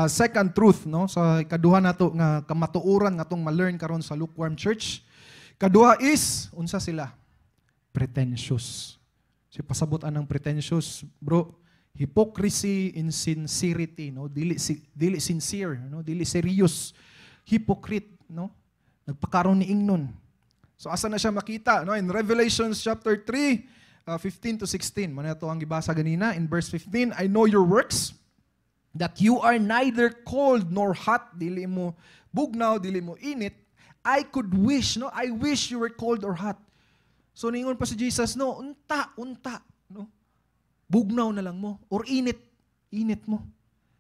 second truth, no? Sa ikaduha nato nga kamatuoran nga tong ma-learn karon sa Lukewarm Church. Kaduha is unsa sila? Pretentious. Si pasabot anang pretentious, bro. Hypocrisy in sincerity, no? Dili sincere, no? Dili serious. Hypocrite, no? Nagpakaron ni ingnon. So asa na siya makita, no? In Revelation chapter 3, 15 to 16. Muna ito ang gibasa ganina in verse 15, I know your works, that you are neither cold nor hot, dili mo bugnaw, dili mo init. I could wish, no? I wish you were cold or hot. So ningon pa si Jesus, no, unta, no? Bugnaw na lang mo or init mo.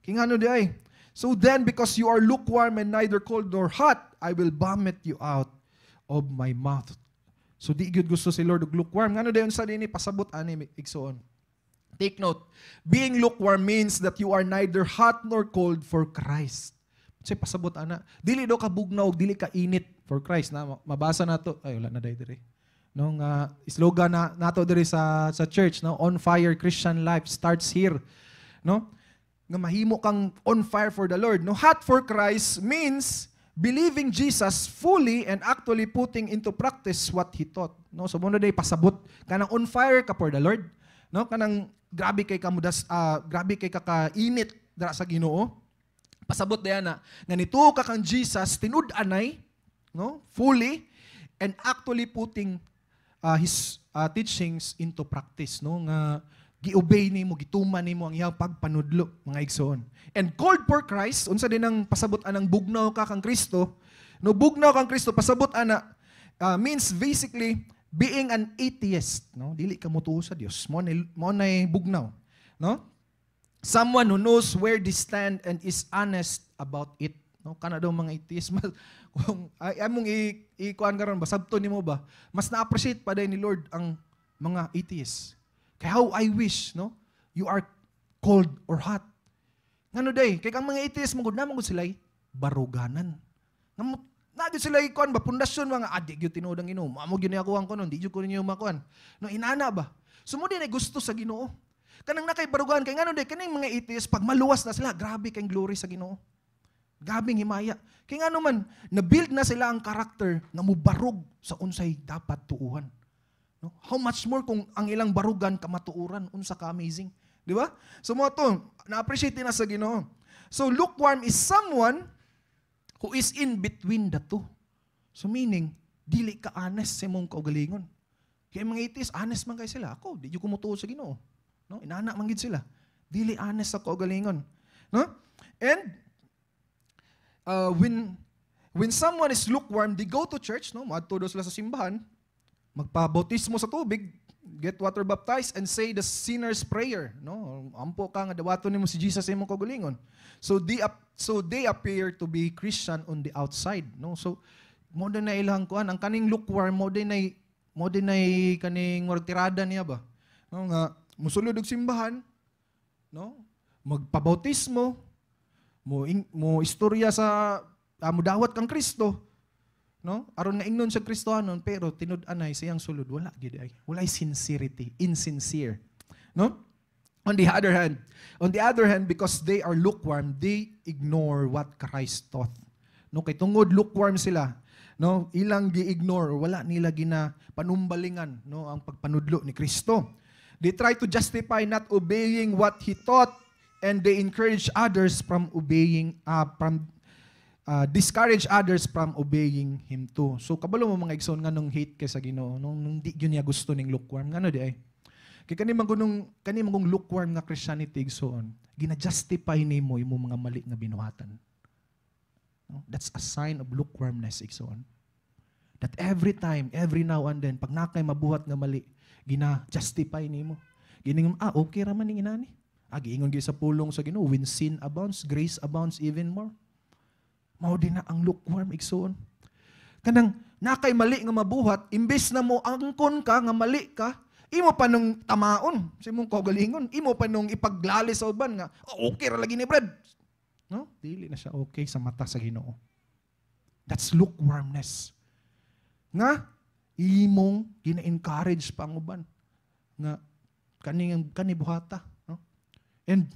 King ano di ay? So then, because you are lukewarm and neither cold nor hot, I will vomit you out of my mouth. So di gyud gusto si Lord og lukewarm. Ngano dayon sa dinhi pasabot ani igsoon. Take note, being lukewarm means that you are neither hot nor cold for Christ. Say pasabot ana, dili do ka bugnaw, dili ka init for Christ na mabasa nato. Ay wala na diri. No nga slogan na nato diri sa church, no, on fire Christian life starts here. No? Nga mahimo kang on fire for the Lord. No, hot for Christ means believing Jesus fully and actually putting into practice what He taught. No, so muna day pasabot kanang on fire ka for the Lord. No, kanang grabe kay grabe kay kakainit dara sa Ginoo. Pasabot diana nga nituo ka kang Jesus tinud-anay, no? Fully and actually putting his teachings into practice, no? Nga gi-obey nimo, gituman nimo ang iyang pagpanudlo, mga igsoon. And called for Christ, unsa din ang pasabot anang bugnaw ka kang Kristo. No, bugnaw kang Kristo, pasabot ana means basically being an atheist, no? Dili ka motuo sa Dios. Mo nay bugnaw, no? Someone who knows where they stand and is honest about it. No, kana daw mga atheist. Kung among ikuan karon ba sabto nimo ba? Mas na-appreciate pa day ni Lord ang mga atheists. Kaya how I wish, no? You are cold or hot. Ngano day? Kay ang mga atheists mangud na mangud sila baruganan. Nagid sila ikuan ba pundasyon mga adik gyud tinuod ang Ginoo. Amo gyud ni ako ang kunon, di gyud ko ninyo makuan. No inana ba? Sumudi na gusto sa Ginoo. Kanang nakay barugan kay ngano day kaning mga atheists pag maluwas na sila, grabe kay glory sa Ginoo. Gabing himaya. Kay ngano man na-build na sila ang karakter nga mubarog sa unsay dapat tuuhan. No? How much more kung ang ilang barugan kamatuuran, unsa ka amazing, di ba? So mo to, na-appreciate na sa Ginoo. So lukewarm is someone who is in between the two. So meaning, dili ka honest sa imong kaugalingon. Kaya mga atheists, honest man kay sila. Ako, di ko mutuo sa Ginoo. No? Inana man gid sila. Dili honest sa kaugalingon. No? And when someone is lukewarm, they go to church, no? Maadto daw sila sa simbahan, magpabautismo sa tubig, get water baptized and say the sinner's prayer, no? Ampo ka nga dawaton nimo si Jesus sa imong kaugalingon. So they appear to be Christian on the outside, no? So mo din na ilang kuan ang kaning lukewarm mo din ay kaning murag tirada niya ba? No nga musulod og simbahan, no? Magpabautismo, mo istorya sa mudawat kang Kristo, no? Aron nga ingnon sa Kristohanon pero tinud-anay sayang sulod wala gid ay. Walay sincerity, insincere. No? On the other hand, because they are lukewarm, they ignore what Christ taught. No, kay tungod lukewarm sila, no? Ilang gi-ignore, wala nila gina panumbalingan, no, ang pagpanudlo ni Kristo. They try to justify not obeying what he taught and they encourage others from discourage others from obeying him too. So kabalo mo mga igsoon nga nung hate kay sa Ginoo, nung di gyud niya gusto ning lukewarm ngano di ay. Kay kani mangong lukewarm nga Christianity igsoon, gina-justify nimo imong mga mali nga binuhatan. No? That's a sign of lukewarmness igsoon. That every time, every now and then pag nakay mabuhat nga mali, gina-justify nimo. Gining okay ra man ning inani. Giingon gyud sa pulong sa Ginoo, when sin abounds, grace abounds even more. Mao din na ang lukewarm igsoon. Kanang nakay mali nga mabuhat, imbes na mo angkon ka nga mali ka, imo pa nung tamaon sa imong kaugalingon, imo pa nung ipaglali sa uban nga, okay ra lagi ni Brad. No? Dili na siya okay sa mata sa Ginoo. That's lukewarmness. Nga imong gina-encourage pa ang uban nga kani buhata, no? And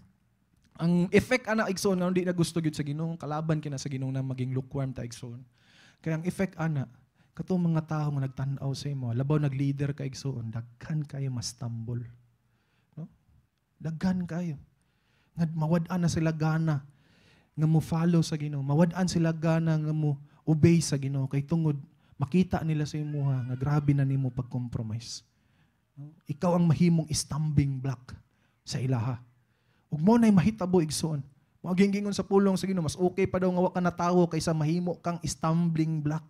ang effect ana igsoon nga hindi na gusto gyud sa Ginoo, kalaban kina sa Ginoo na maging lukewarm ta igsoon. Kaya ang effect ana katong mga tao nga nagtan-aw sa imo, labaw nag-leader ka igsoon, daghan kayo mastumble. No? Daghan kayo. Nga mawad-an na sila gana nga mo follow sa Ginoo, mawad-an sila gana nga mo obey sa Ginoo kay tungod makita nila sa imo nga grabe na nimo pag-compromise. No? Ikaw ang mahimong stumbling block sa ilaha. Ug mo nay mahitabo igsoon. Mo gingingon sa pulong sa Ginoo, mas okay pa daw nga wa ka natawo kaysa mahimo kang stumbling block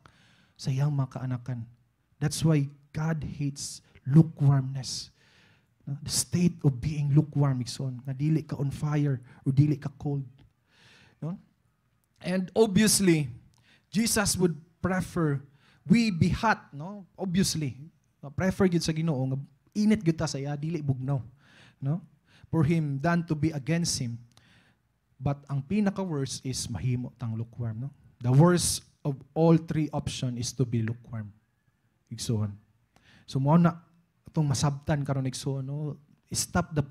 sa iyang mga kaanakan. That's why God hates lukewarmness. The state of being lukewarm igsoon, nga dili ka on fire or dili ka cold. No? And obviously, Jesus would prefer we be hot, no? Obviously, prefer gyud sa Ginoo nga init gyud ta sa iya, dili bugnaw, no? For him than to be against him. But ang pinaka-worst is mahimo tang lukewarm, no? The worst of all three option is to be lukewarm. Igsoon. So mo na itong masabtan karon igsoon, no? Stop the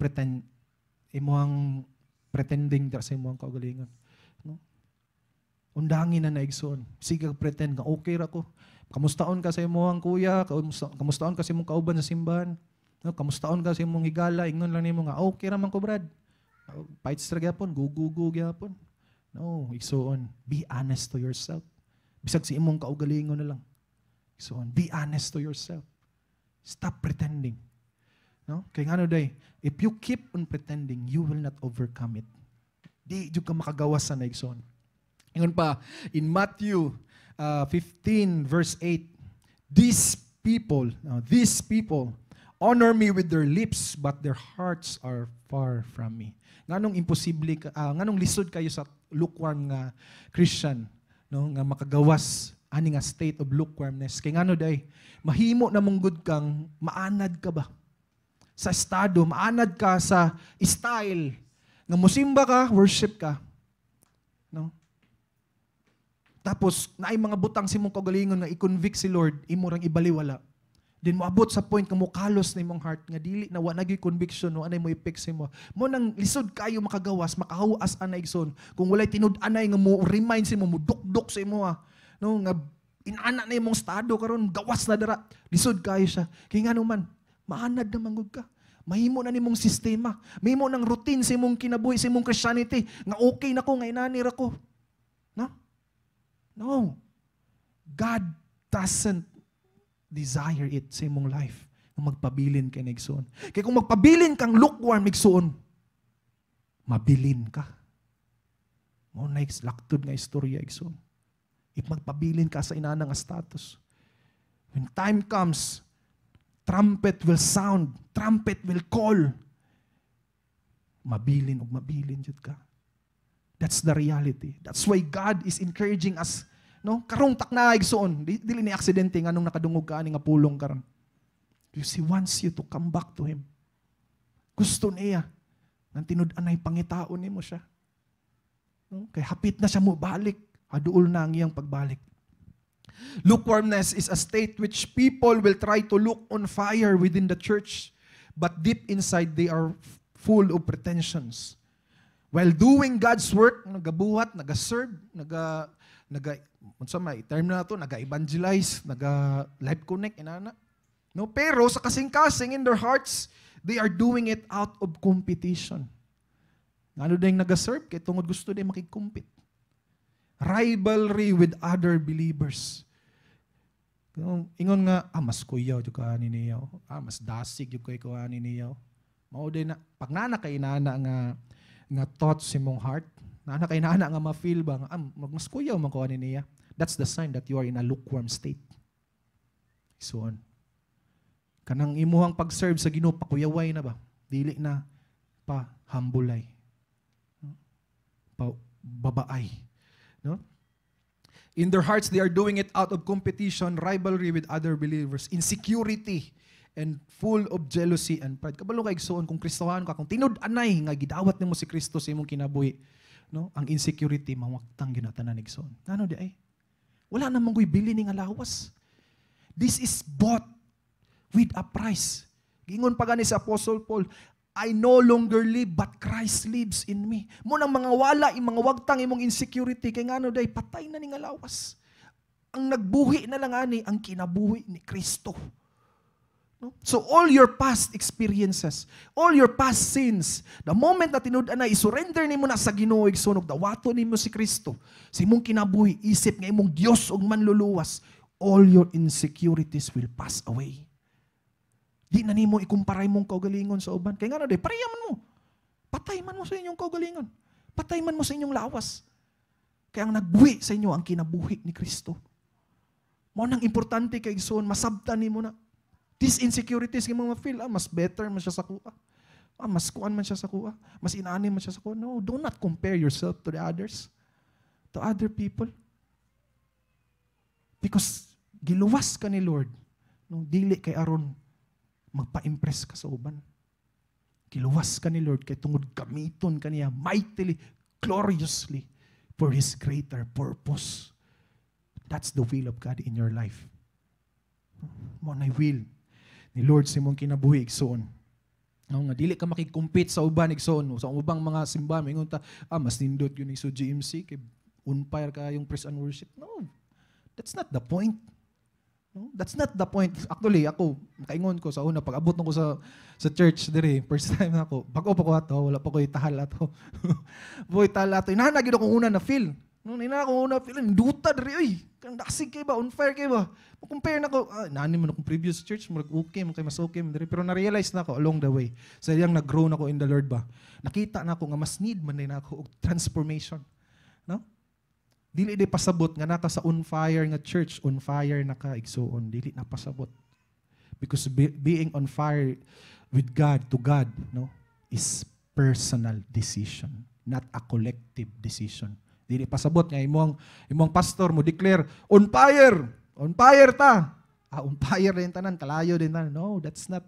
imong pretending sa imong kaugalingon, no? Undangin na igsoon. Sige pretend nga okay ra ko. Kamustaon ka sa imong kuya, kamustaon ka sa imong kauban sa simbahan. No, kamustaon ka sa imong higala, ingon lang nimo nga, okay raman ko brad. Fight stra gyapon, gugugo gyapon. No, igsuon, be honest to yourself. Bisag si imong kaugalingon na lang. Igsuon, be honest to yourself. Stop pretending. No? Kaya nga day, if you keep on pretending, you will not overcome it. Di jud ka makagawas sa naigsoon. Ingon pa in Matthew 15 verse 8, these people honor me with their lips, but their hearts are far from me. Nganong imposible nganong lisod kayo sa lukewarm nga Christian, no, nga makagawas ani nga state of lukewarmness. Kay ngano day, mahimo na monggod kang maanad ka ba sa estado, maanad ka sa style nga musimba ka, worship ka, no? Tapos naay mga butang si mong kagalingon nga i-convict si Lord, imo rang ibaliwala. Then moabot sa point nga mo kalos na imong heart nga dili na wa nagay conviction no anay mo i-fix mo. Mo nang lisod kayo makagawas, makahuas anay igsoon. Kung walay tinud-anay nga mo remind si mo dukdok sa imo no nga inana na imong estado karon gawas na dara. Lisod kayo siya. Kay ngano man maanad na manggod ka. Mahimo na nimong sistema. Mahimo ng routine sa imong kinabuhi, sa imong Christianity. Nga okay na ko, nga inanira ko. No? No. God doesn't desire it sa imong life. Kung magpabilin kay nagsuon. Kaya kung magpabilin kang lukewarm nagsuon, mabilin ka. Mo next laktod nga istorya igsoon. If magpabilin ka sa inana nga status. When time comes, trumpet will sound, trumpet will call. Mabilin o mabilin jud ka. That's the reality. That's why God is encouraging us, no? Karong takna igsoon, dili ni aksidente nganong nakadungog ka ani nga pulong karon. Because He wants you to come back to Him. Gusto niya nang tinud-anay pangitaon nimo siya. No? Kay hapit na siya mo balik, aduol na ang iyang pagbalik. Lukewarmness is a state which people will try to look on fire within the church, but deep inside they are full of pretensions. While doing God's work, nagabuhat, nagaserve, term na to, naga-evangelize, naga-life connect, inana. No, pero sa kasing-kasing in their hearts, they are doing it out of competition. Ano din nagaserve, kaya tungod gusto din makikompete. Rivalry with other believers. Ingon nga, mas kuyaw yung kahanin niyaw. Mas dasig yung kahanin niyaw. Mao din na, pag nana kay nana nga thoughts sa mong heart, nana kay nana nga ma-feel ba, mas kuyaw man kahanin niya. That's the sign that you are in a lukewarm state. So on. Kanang imuhang pag-serve sa Ginoo, pakuyaway na ba? Dili na pa hambulay. Pa babaay. No? In their hearts, they are doing it out of competition, rivalry with other believers, insecurity, and full of jealousy and pride. Kabalo kay igsoon kung Kristohan ka, kung tinud-anay nga gidawat nimo si Kristo sa imong kinabuhi, no? Ang insecurity mawagtang ginatanan igsoon. Ano di ay? Wala namang koy bili ning alawas. This is bought with a price. Gingon pa gani sa Apostle Paul, I no longer live, but Christ lives in me. Munang mga wala, mga wagtang imong insecurity, kay ngano day, patay na ning alawas. Ang nagbuhi na lang ani, ang kinabuhi ni Kristo. No? So all your past experiences, all your past sins, the moment na tinud-anay, isurrender nimo na sa Ginoo, igsunog, dawato nimo si Kristo, sa imong kinabuhi, isip nga imong Dios og manluluwas, all your insecurities will pass away. Di na nimo ikumparay mong kaugalingon sa uban. Kaya nga na, pareha man mo. Patay man mo sa inyong kaugalingon. Patay man mo sa inyong lawas. Kaya ang nagbuhi sa inyo, ang kinabuhi ni Kristo. Mo nang importante kay igsoon, masabtan nimo na. These insecurities nga mga feel, mas better man siya sa kuha. Mas kuan man siya sa kuha. Mas inaani man siya sa kuha. No, do not compare yourself to the others. To other people. Because giluwas ka ni Lord. No, dili kay aron magpa-impress ka sa uban. Kiluwas ka ni Lord kay tungod gamiton ka niya mightily, gloriously for His greater purpose. That's the will of God in your life. Mo na will ni Lord sa imong kinabuhi igsoon. Nga dili ka makikompete sa uban igsoon, sa ubang mga simbahan ingon ta, mas nindot yun sa GMC kay on fire ka yung praise and worship. No. That's not the point. No? That's not the point. Actually, ako, kaingon ko sa una, pag abot ko sa church, dire, first time na ako, pag-upo ko ato, wala pa ko itahal ato. Boy, tahal ato. Inahanagin akong una na feel. No, inahanagin akong una na feel. Duta, dire, uy, kang dasig kayo ba? On fire kayo ba? Compare na ko, naanin mo na akong previous church, okay, mas okay. Dire. Pero na-realize na ako along the way. Sa iyang nag-grow na ako in the Lord ba? Nakita na ako nga mas need man din ako og transformation. No? Dili di pasabot nga naka sa on fire nga church, on fire naka igsuon, dili na pasabot. Because being on fire with God, to God, no, is personal decision, not a collective decision. Dili pasabot nga imong pastor mo declare on fire ta. On fire din tanan, kalayo din tanan. No, that's not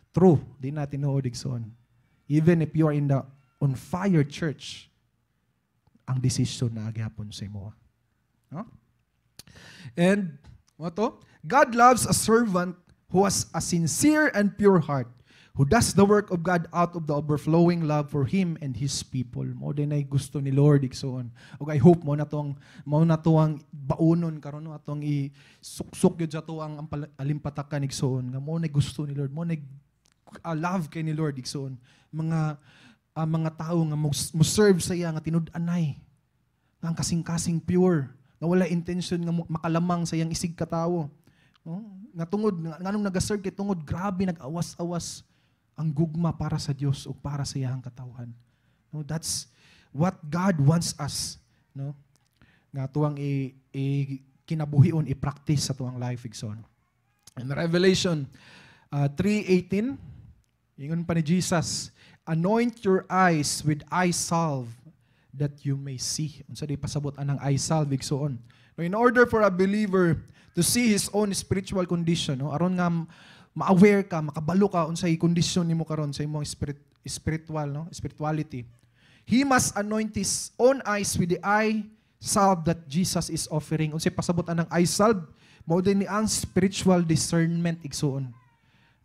true. Di natin tinuod igsuon. Even if you are in the on fire church, ang decision na agyapon sa imo. No? And what to? God loves a servant who has a sincere and pure heart, who does the work of God out of the overflowing love for Him and His people. Mo din ay gusto ni Lord igsoon. Og I hope mo na tuang baunon karon no atong isuksok gyud sa tuang alimpatakan igsoon. Nga mo na gusto ni Lord, mo na love kay ni Lord igsoon. Mga tao nga mo serve sa iya nga tinud-anay, nga kasing-kasing pure, nga wala intention nga makalamang sa iyang isig katawo. No? Nga tungod, nganong nag-serve kay tungod, grabe, nag-awas-awas ang gugma para sa Dios o para sa iyang katawan. No? That's what God wants us. No? Nga tuwang kinabuhion, i-practice sa tuwang life, igsoon. In Revelation 3:18, ingon pa ni Jesus, anoint your eyes with eye salve that you may see. Unsa di pasabot anang eye salve igsoon. No, in order for a believer to see his own spiritual condition, no, aron nga ma-aware ka, makabalo ka unsay condition nimo karon sa imong spirituality. He must anoint his own eyes with the eye salve that Jesus is offering. Unsay pasabot anang eye salve? Mao din ni ang spiritual discernment igsoon.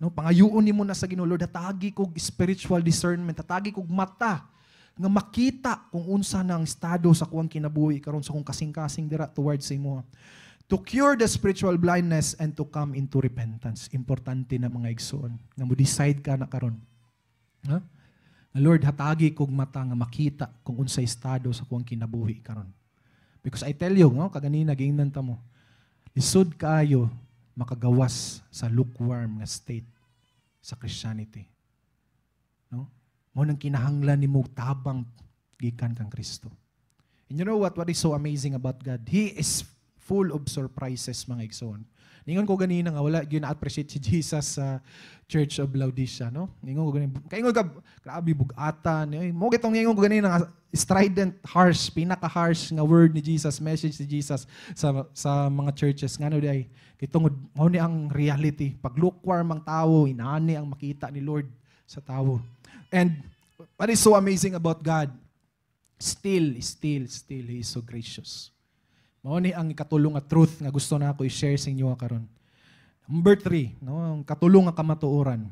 No, pangayuon nimo na sa Ginoo, Lord, hatagi kog spiritual discernment, hatagi kog mata nga makita kung unsa nang estado sa kuwang kinabuhi karon sa kung kasing-kasing dira towards sa imo. To cure the spiritual blindness and to come into repentance. Importante na mga igsoon. Nga mo decide ka na karon. Ha? Lord, hatagi kog mata nga makita kung unsa estado sa kuwang kinabuhi karon. Because I tell you, no, kaganina giingnan ta mo. Lisod kaayo makagawas sa lukewarm nga state sa Christianity. No? Mo nang kinahanglan nimo tabang gikan kang Kristo. And you know what is so amazing about God? He is full of surprises, mga igsoon. Ningon ko ganina nga wala gyud na-appreciate si Jesus sa Church of Laodicea, no? Ningon ko ganina, kaingon ka grabe bugatan, mo gitong ningon ko ganina nga strident, harsh, pinaka-harsh nga word ni Jesus, message ni Jesus sa mga churches ngano di ay kitungod mao ni ang reality. Pag lukewarm ang tawo, inaani ang makita ni Lord sa tawo. And what is so amazing about God? Still, He is so gracious. Mao ni ang katulong nga truth nga gusto na ako i-share sa inyo karon. Number 3, no, ang katulong nga kamatuoran.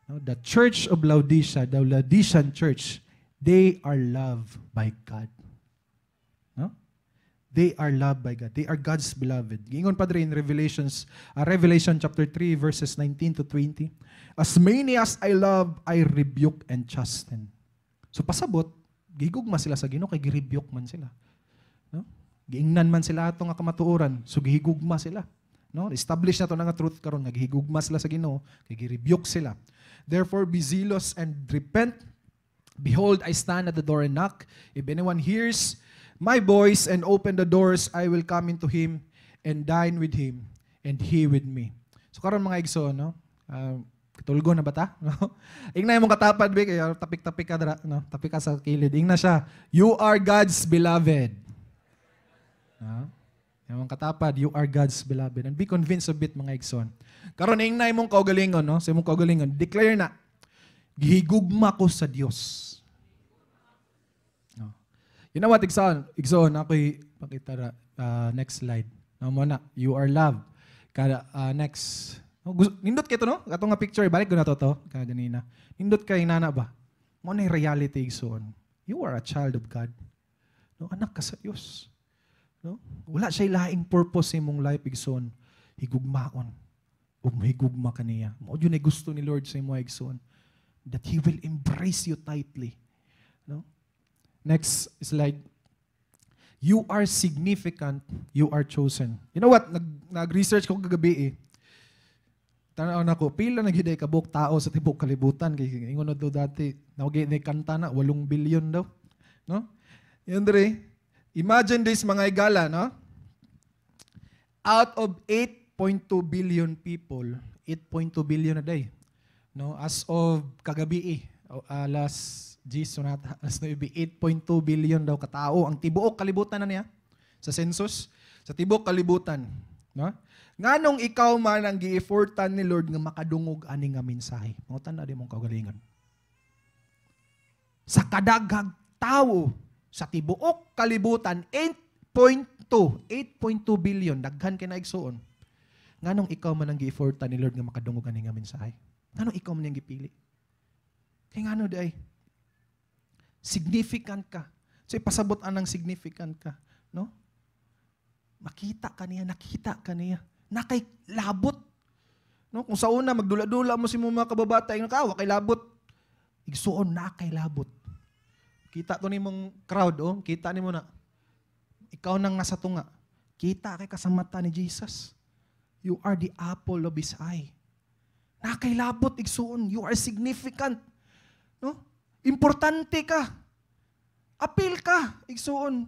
No, the Church of Laodicea, the Laodicean church, they are loved by God. No? They are loved by God. They are God's beloved. Giingon pa in Revelation chapter 3 verses 19 to 20. As many as I love, I rebuke and chasten. So pasabot, gihigugma sila sa Ginoo kay gi-rebuke man sila. No? Giingnan man sila ato nga kamatuoran, so gihigugma sila. No? Establish na to nga truth karon nga gihigugma sila sa Ginoo kay gi-rebuke sila. Therefore be zealous and repent. Behold, I stand at the door and knock. If anyone hears my voice and open the doors, I will come into him and dine with him and he with me. So karon mga igsoon, no? Katulgo na ba ta? No? Ingna imong katapad be kay tapik-tapik ka dra, no? Tapik ka sa kilid. Ingna siya. You are God's beloved. No? Imong katapad, you are God's beloved. And be convinced of it, mga igsoon. Karon ingna imong kaugalingon, no? Sa imong kaugalingon, declare na gihigugma ko sa Dios. No. You know what, igsoon, ako'y pakita next slide. No, muna, you are loved. Next. Nindot kayo to, no? Katong nga picture, balik ko na to, kaganina. Nindot kayo nana ba? Mo na reality, igsoon. You are a child of God. No, anak ka sa Diyos. No? Wala siya laing purpose sa imong life, igsoon. higugmaon ug mahigugma kaniya. Mao yun ay gusto ni Lord sa imo igsoon, that He will embrace you tightly. No? Next slide. You are significant, you are chosen. You know what? Nag-research ko kagabi eh. Tanaw na ko, pila na giday kabuk tao sa tibok kalibutan. Kaya ingon na daw dati, nawagay na kanta na, 8 billion daw. No? Yan dre, imagine this mga igala, no? Out of 8.2 billion people, 8.2 billion a day. No? As of kagabi last alas 8.2 billion daw katao ang tibuok kalibutan na niya sa census, sa tibuok kalibutan, no? Nganong ikaw man ang gi-effortan ni Lord nga makadungog ani nga mensahe. Mangutan na di mong kaugalingon. Sa kadaghang tawo sa tibuok kalibutan 8.2 billion daghan kay naigsuon. Nganong ikaw man ang gi-effortan ni Lord nga makadungog ani nga mensahe? Nganong ikaw man ang gipili? Kay ngano day? Significant ka. So ipasabot anang significant ka, no? Makita ka niya, nakita ka niya. Nakay labot. No? Kung sa una magdula-dula mo si mga kababatay, nakawa kay labot. Igsuon na kay labot. Kita to nimong crowd, oh, kita nimo na. Ikaw nang nasa tunga. Kita kay kasamata ni Jesus. You are the apple of His eye. Nakay labot igsuon, you are significant. No? Importante ka. Apil ka. Igsuon.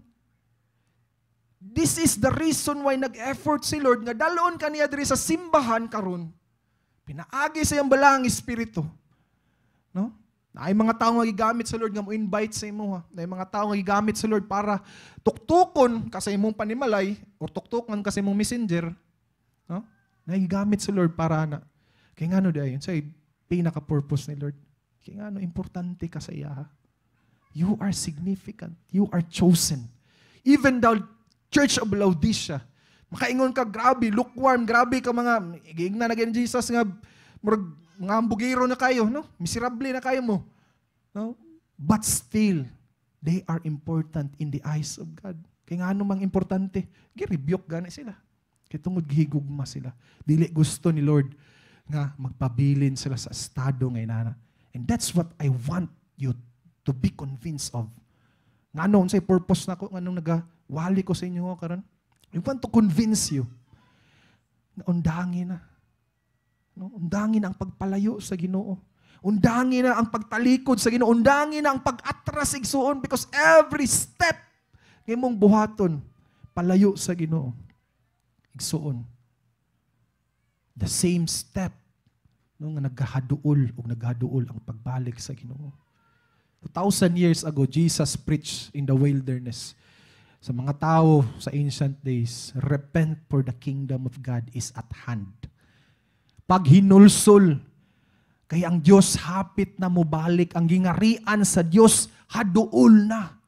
This is the reason why nag-effort si Lord nga dalon kaniya diri sa simbahan karon. Pinaagi sa iyang balang espiritu. No? Na ay mga tao nga gigamit sa Lord nga mo-invite sa imo. Na ay mga tao nga gigamit sa Lord para tuktukon ka sa imong panimalay o tuktukan ka sa imong messenger. No? Na gigamit sa Lord para na. Kaya nga no di ayun. Sa pinaka-purpose ni Lord. Kaya nga, importante ka sa iya. You are significant. You are chosen. Even the Church of Laodicea, makaingon ka, grabe, lukewarm, grabe ka mga, igigna na ganyan Jesus nga, mga ambugiro na kayo, no? Miserable na kayo mo. No? But still, they are important in the eyes of God. Kaya nga mang importante, gi-rebuke gani sila. Kaya tungod gihigugma sila. Dili gusto ni Lord nga magpabilin sila sa estado ngayon na. And that's what I want you to be convinced of. Nga noon, sa purpose na ko, anong nagawali ko sa inyo karon. I want to convince you na undangin na. No? Undangin na ang pagpalayo sa Ginoo. Undangin na ang pagtalikod sa Ginoo. Undangin na ang pag-atras igsuon because every step ng imong buhaton, palayo sa Ginoo. Igsuon. The same step no, nga naghaduol o naghaduol ang pagbalik sa Ginoo. 2,000 years ago, Jesus preached in the wilderness. Sa mga tao sa ancient days, repent for the kingdom of God is at hand. Pag hinulsol, kaya ang Diyos hapit na mo balik, ang gingarian sa Diyos, haduol na.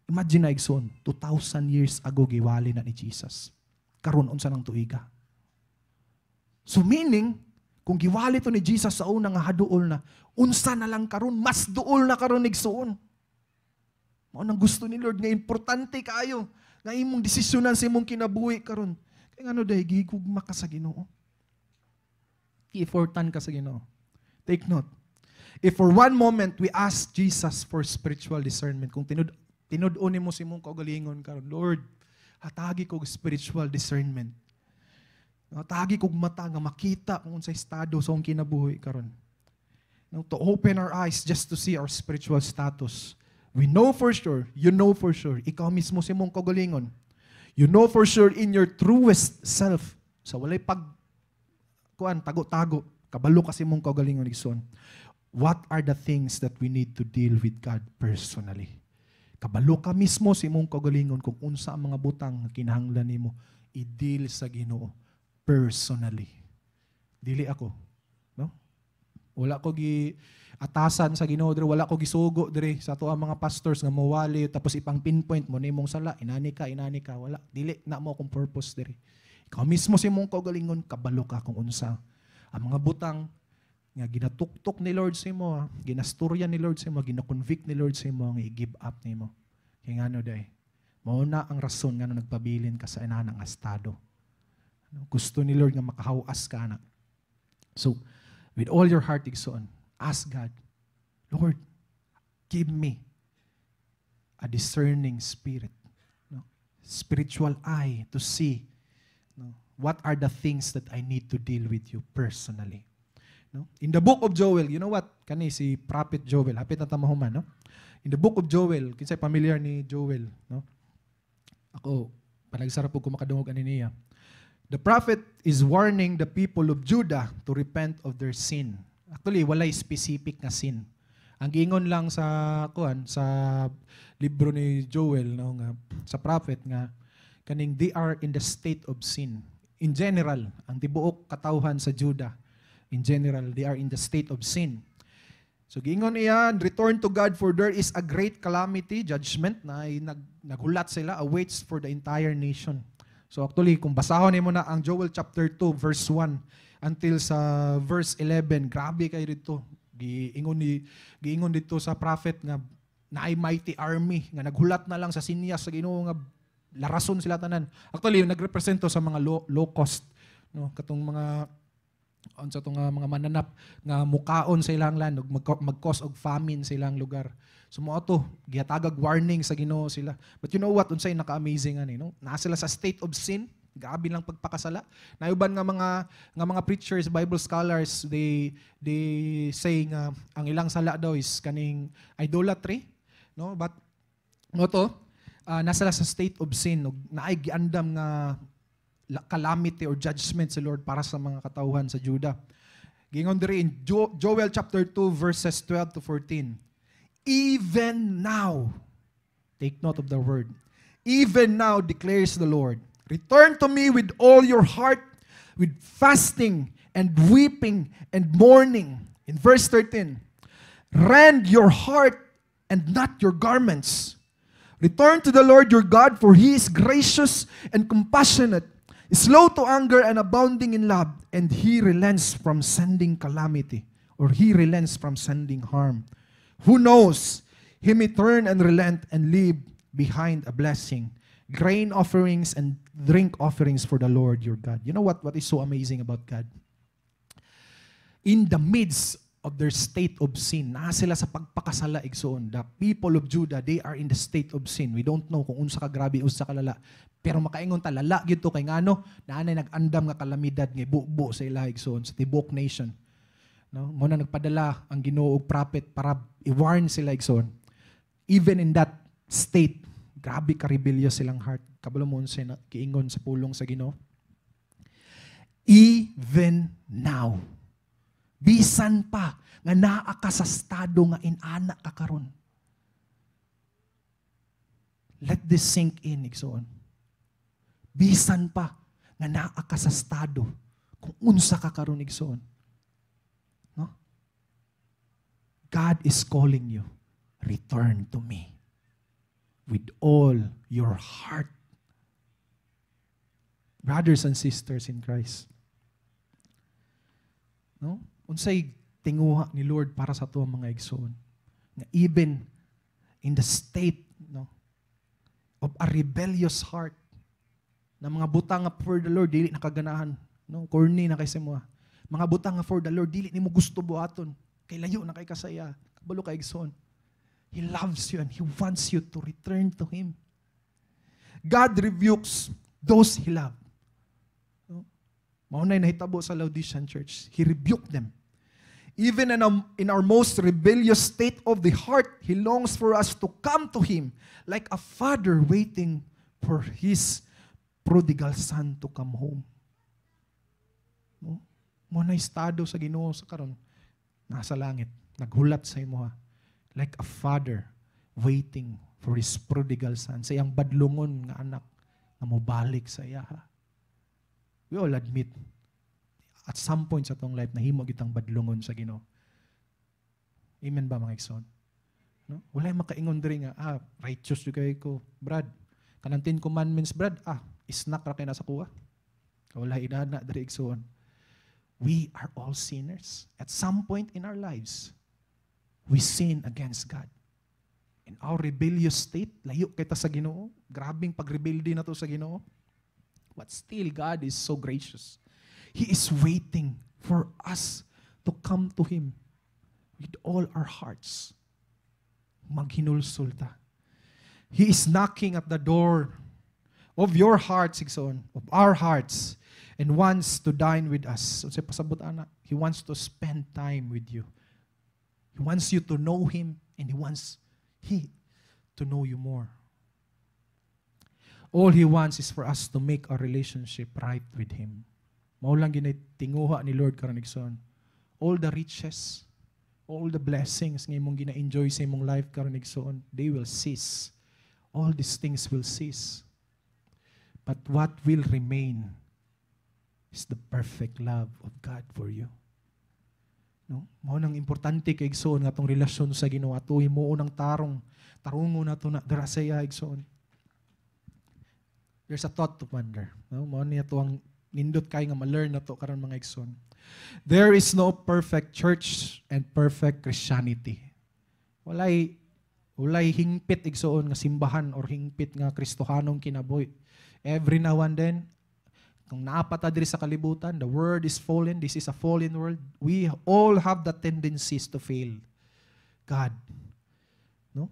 Imagine na, Igsoon, 2,000 years ago, giwali na ni Jesus. Karon unsa ng tuiga. So meaning, kung giwali to ni Jesus sa una nga haduol na, unsa na lang karon, mas duol na karon igsuon. Mao nang gusto ni Lord nga importante kaayo nga imong desisyonan sa imong kinabuhi karon. Kay ngano day gigugma ka sa Ginoo. I-effortan ka sa Ginoo. Take note. If for one moment we ask Jesus for spiritual discernment, kung tinud-on nimo sa imong kaugalingon karon, Lord, hatagi ko spiritual discernment. Hatagi kog mata nga makita kung unsay estado sa akong kinabuhi karon. To open our eyes just to see our spiritual status. We know for sure, you know for sure, ikaw mismo sa imong kaugalingon. You know for sure in your truest self. Sa walay tago-tago, kabalo kasi mong kaugalingon igsoon. What are the things that we need to deal with God personally? Kabalo ka mismo sa imong kaugalingon kung unsa ang mga butang nga kinahanglan nimo i-deal sa Ginoo personally. Dili ako, no? Wala ko atasan sa Ginoo dire, wala ko gisugo dire sa ato ang mga pastors nga mawali tapos ipang pinpoint mo nimong sala, inani ka, wala. Dili na mo akong purpose dire. Ikaw mismo sa imong kaugalingon, kabalo ka kung unsa ang mga butang nga ginatuktok ni Lord sa imo, ginasturya ni Lord sa imo, gina-convict ni Lord sa imo nga i-give up nimo. Kaya ngano day, mao na ang rason nga nagpabilin ka sa inanang estado. Gusto ni Lord nga makahawas ka na. So, with all your heart, igsoon, ask God, Lord, give me a discerning spirit, spiritual eye to see what are the things that I need to deal with you personally. In the book of Joel, you know what? Kani si Prophet Joel, hapit na tamahuman, no? In the book of Joel, kinsay familiar ni Joel, no? Ako, panagsarap po kumakadungog ani niya. The prophet is warning the people of Judah to repent of their sin. Actually, walay specific na sin. Ang giingon lang sa sa libro ni Joel, no, nga sa prophet nga kaning they are in the state of sin. In general, ang tibuok katawhan sa Judah, in general, they are in the state of sin. So giingon iyan, return to God for there is a great calamity, judgment na naghulat sila, awaits for the entire nation. So actually, kung basahon mo na ang Joel chapter 2 verse 1 until sa verse 11, grabe kayo dito. Giingon dito sa prophet nga naay mighty army nga naghulat na lang sa sinyas sa Ginoo nga larason sila tanan. Actually, nagrepresento sa mga low cost, no, katong mga sa mga mananap nga mukaon sa ilang land ug mag-cause og famine sa ilang lugar. So mo ato gihatagag warning sa Ginoo sila. But you know what, unsay naka-amazing ani, no? Naa sila sa state of sin, grabe lang pagpakasala. Nayuban nga mga preachers, Bible scholars, they say nga ang ilang sala daw is kaning idolatry, no? But mo to nasa sila sa state of sin ug naay giandam nga calamity or judgment sa Lord para sa mga katawhan sa Judah. Gingon diri in Joel chapter 2 verses 12 to 14. Even now, take note of the word, even now declares the Lord, return to me with all your heart, with fasting and weeping and mourning. In verse 13, rend your heart and not your garments. Return to the Lord your God, for He is gracious and compassionate, slow to anger and abounding in love, and He relents from sending calamity, or He relents from sending harm. Who knows? He may turn and relent and leave behind a blessing, grain offerings and drink offerings for the Lord your God. You know what is so amazing about God? In the midst of their state of sin, naa sila sa pagpakasala igsoon. The people of Judah, they are in the state of sin. We don't know kung unsa ka grabe, unsa ka lala. Pero makaingon ta lala gyud to kay ngano, naanay nag-andam nga kalamidad nga bubo sa ila igsoon sa tibok nation. No, mo na nagpadala ang Ginoo og prophet para i-warn sila igsoon. Even in that state, grabe ka rebellious silang heart. Kabalo mo unsay kiingon sa pulong sa Ginoo. Even now, bisan pa nga naa ka sa estado nga inana ka karon. Let this sink in igsoon. Bisan pa nga naa ka sa estado kung unsa ka karon igsoon. No? God is calling you, return to me with all your heart. Brothers and sisters in Christ. No? Unsay tinguha ni Lord para sa tuwa mga igsoon. Nga even in the state, no, of a rebellious heart, na mga butang nga for the Lord dili nakaganahan, no, corny na kay mo. Mga butang nga for the Lord dili nimo gusto buhaton, kay layo na kay kasaya, kabalo kay igsoon. He loves you and He wants you to return to Him. God rebukes those He loves. Maunay nahitabo sa Laodicean church. He rebuked them. Even in our most rebellious state of the heart, He longs for us to come to Him like a father waiting for his prodigal son to come home. No? Maunay estado sa Ginoo sa karon, nasa langit, naghulat sa imo ha. Like a father waiting for his prodigal son, sa iyang badlungon nga anak na mobalik sa iya ha. We all admit, at some point sa tong life, nahimo kitang badlungon sa Ginoo. Amen ba mga igsoon? No? Walay makaingon diri nga, righteous yung kayo ko, Brad. Kanang 10 commandments, Brad, isnak ra kay nasa kuha. Walay inana diri igsoon. We are all sinners. At some point in our lives, we sin against God. In our rebellious state, layo kita sa Ginoo. Grabing pagrebelde na to sa Ginoo. But still, God is so gracious. He is waiting for us to come to Him with all our hearts. Maghinulsulta. He is knocking at the door of your hearts, Igsoon, of our hearts, and wants to dine with us. So, sa pasabot, anak, He wants to spend time with you. He wants you to know Him, and He wants to know you more. All He wants is for us to make our relationship right with Him. Maulang ginatinguha ni Lord karon Igsoon. All the riches, all the blessings nga imong gina-enjoy sa imong life karon Igsoon, they will cease. All these things will cease. But what will remain is the perfect love of God for you. No? Mao nang importante kay Igsoon nga tong relasyon sa Ginoo ato himuon ang tarungo nato na dira sa iya Igsoon. There's a thought to wonder. No? Mao niya to ang nindot kay nga ma-learn nato karon mga Igsoon. There is no perfect church and perfect Christianity. Walay hingpit Igsoon nga simbahan or hingpit nga Kristohanong kinabuhi. Every now and then, kung naapata diri sa kalibutan, the world is fallen, this is a fallen world, we all have the tendencies to fail God. No?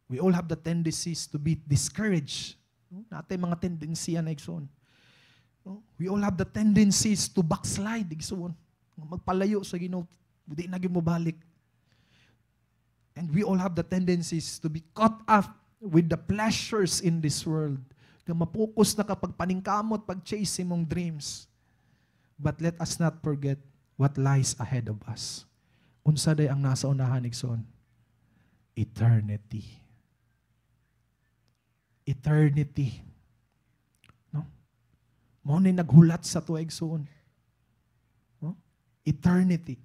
We all have the tendencies to be discouraged. No? Natay mga tendensiya na Igsoon. No? We all have the tendencies to backslide Igsoon. Magpalayo sa Ginoo, di na gyud mo balik. And we all have the tendencies to be caught up with the pleasures in this world. Mapokus na kapag paningkamot, pag-chase mong dreams. But let us not forget what lies ahead of us. Unsa day ang nasa unahan, Igsoon? Eternity. Eternity. No? Mao ni naghulat sa tuwa, Igsoon. No? Eternity.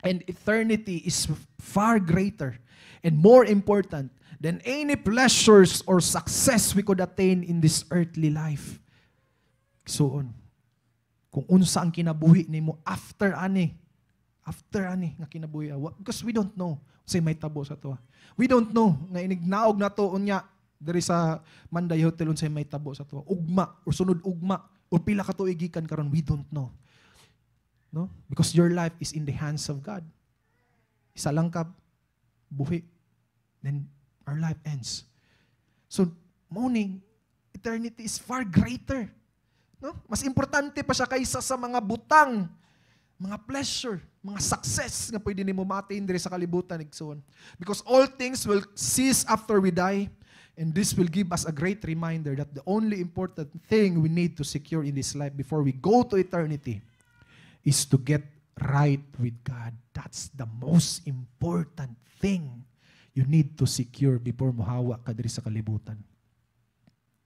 And eternity is far greater and more important than any pleasures or success we could attain in this earthly life. Igsoon, kung unsa ang kinabuhi nimo after ani nga kinabuhi, because we don't know say may tabo sa to. We don't know nga inignaog na to unya diri sa Manday Hotel unsay may tabo sa to. Ugma or sunod ugma or pila ka tuig gikan karon, we don't know. No? Because your life is in the hands of God. Isa lang ka buhi, then our life ends. So, morning, eternity is far greater. No? Mas importante pa siya kaysa sa mga butang, mga pleasure, mga success nga pwede nimo ma-attain diri sa kalibutan, Igsoon. Because all things will cease after we die, and this will give us a great reminder that the only important thing we need to secure in this life before we go to eternity is to get right with God. That's the most important thing you need to secure before mohawa ka diri sa kalibutan.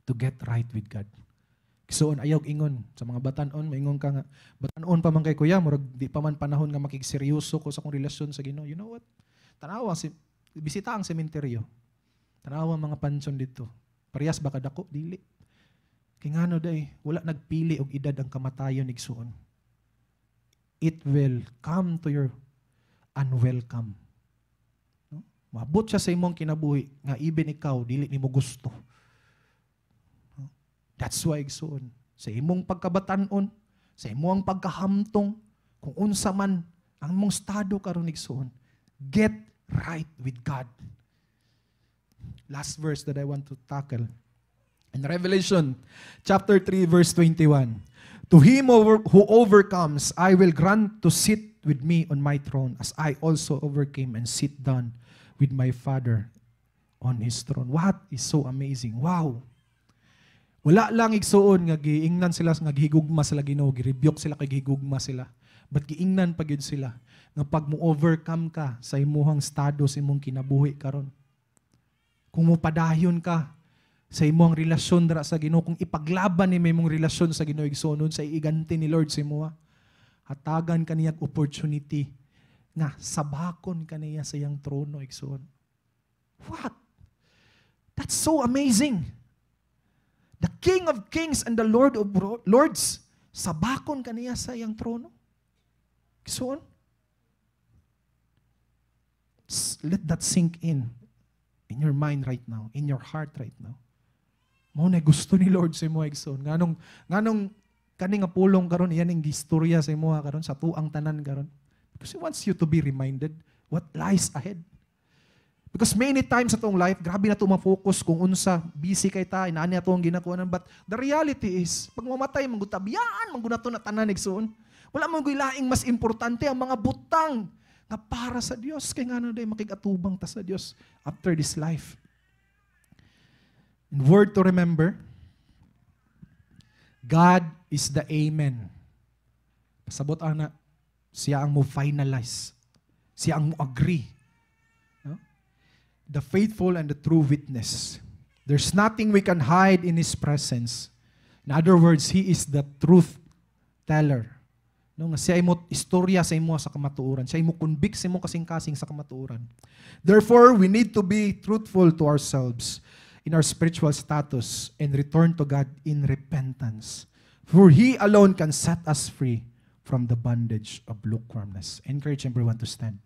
To get right with God. So, ayaw ingon. Sa mga batanon, maingon ka nga, batanon pa man kay kuya, murag di pa man panahon nga makigseryoso ko sa akong relasyon sa Ginoo. You know what? Tanawa, bisita ang sementeryo. Tanawa mga pansyon dito. Parehas ba kadako? Dili. Kaya nga no day, wala nagpili og edad ang kamatayon Igsoon. It will come to your unwelcome. No? Maabot siya sa imong kinabuhi nga even ikaw dili nimo gusto. No? That's why Igsoon, sa imong pagkabatanon, sa imong pagkahamtong, kung unsa man ang imong estado karon Igsoon, get right with God. Last verse that I want to tackle. In Revelation chapter 3 verse 21. To him who overcomes, I will grant to sit with me on my throne, as I also overcame and sit down with my Father on His throne. What is so amazing? Wow! Wala lang Igsoon nga giingnan sila nga gihigugma sila Ginoo, girebuke sila kay gihigugma sila. But giingnan pa gyud sila nga pag mo overcome ka sa imuhang estado sa imong kinabuhi karon. Kung mo padayon ka sa imong relasyon dira sa Ginoo, kung ipaglaban ni imong relasyon sa Ginoo Igsoon sa iganti ni Lord sa imo, hatagan kaniya opportunity nga sabakon kaniya sa iyang trono Igsoon. What? That's so amazing. The King of Kings and the Lord of Lords, sabakon kaniya sa iyang trono. Igsoon. Let that sink in your mind right now, in your heart right now. Mao na gusto ni Lord sa imo igsoon. Nganong kani nga pulong karon iyan ing gistorya sa imo karon sa tuang tanan karon. Because He wants you to be reminded what lies ahead. Because many times sa tong life, grabe na ito ma-focus kung unsa, busy kay ta, inaani na ito ang ginakuanan. But the reality is, pag mamatay, manggutabyaan, mangguna ito na tanan igsoon. Wala mong gilaing mas importante ang mga butang nga para sa Dios. Kaya nga na day makigatubang ta sa Dios after this life. And word to remember, God is the Amen. Pasabot ana, siya ang mo finalize. Siya ang mo agree. No? The faithful and the true witness. There's nothing we can hide in His presence. In other words, He is the truth teller. No, nga siya imo istorya sa imo sa kamatuoran. Siya imo convict sa imo kasing-kasing sa kamatuoran. Therefore, we need to be truthful to ourselves in our spiritual status and return to God in repentance. For He alone can set us free from the bondage of lukewarmness. Encourage everyone to stand.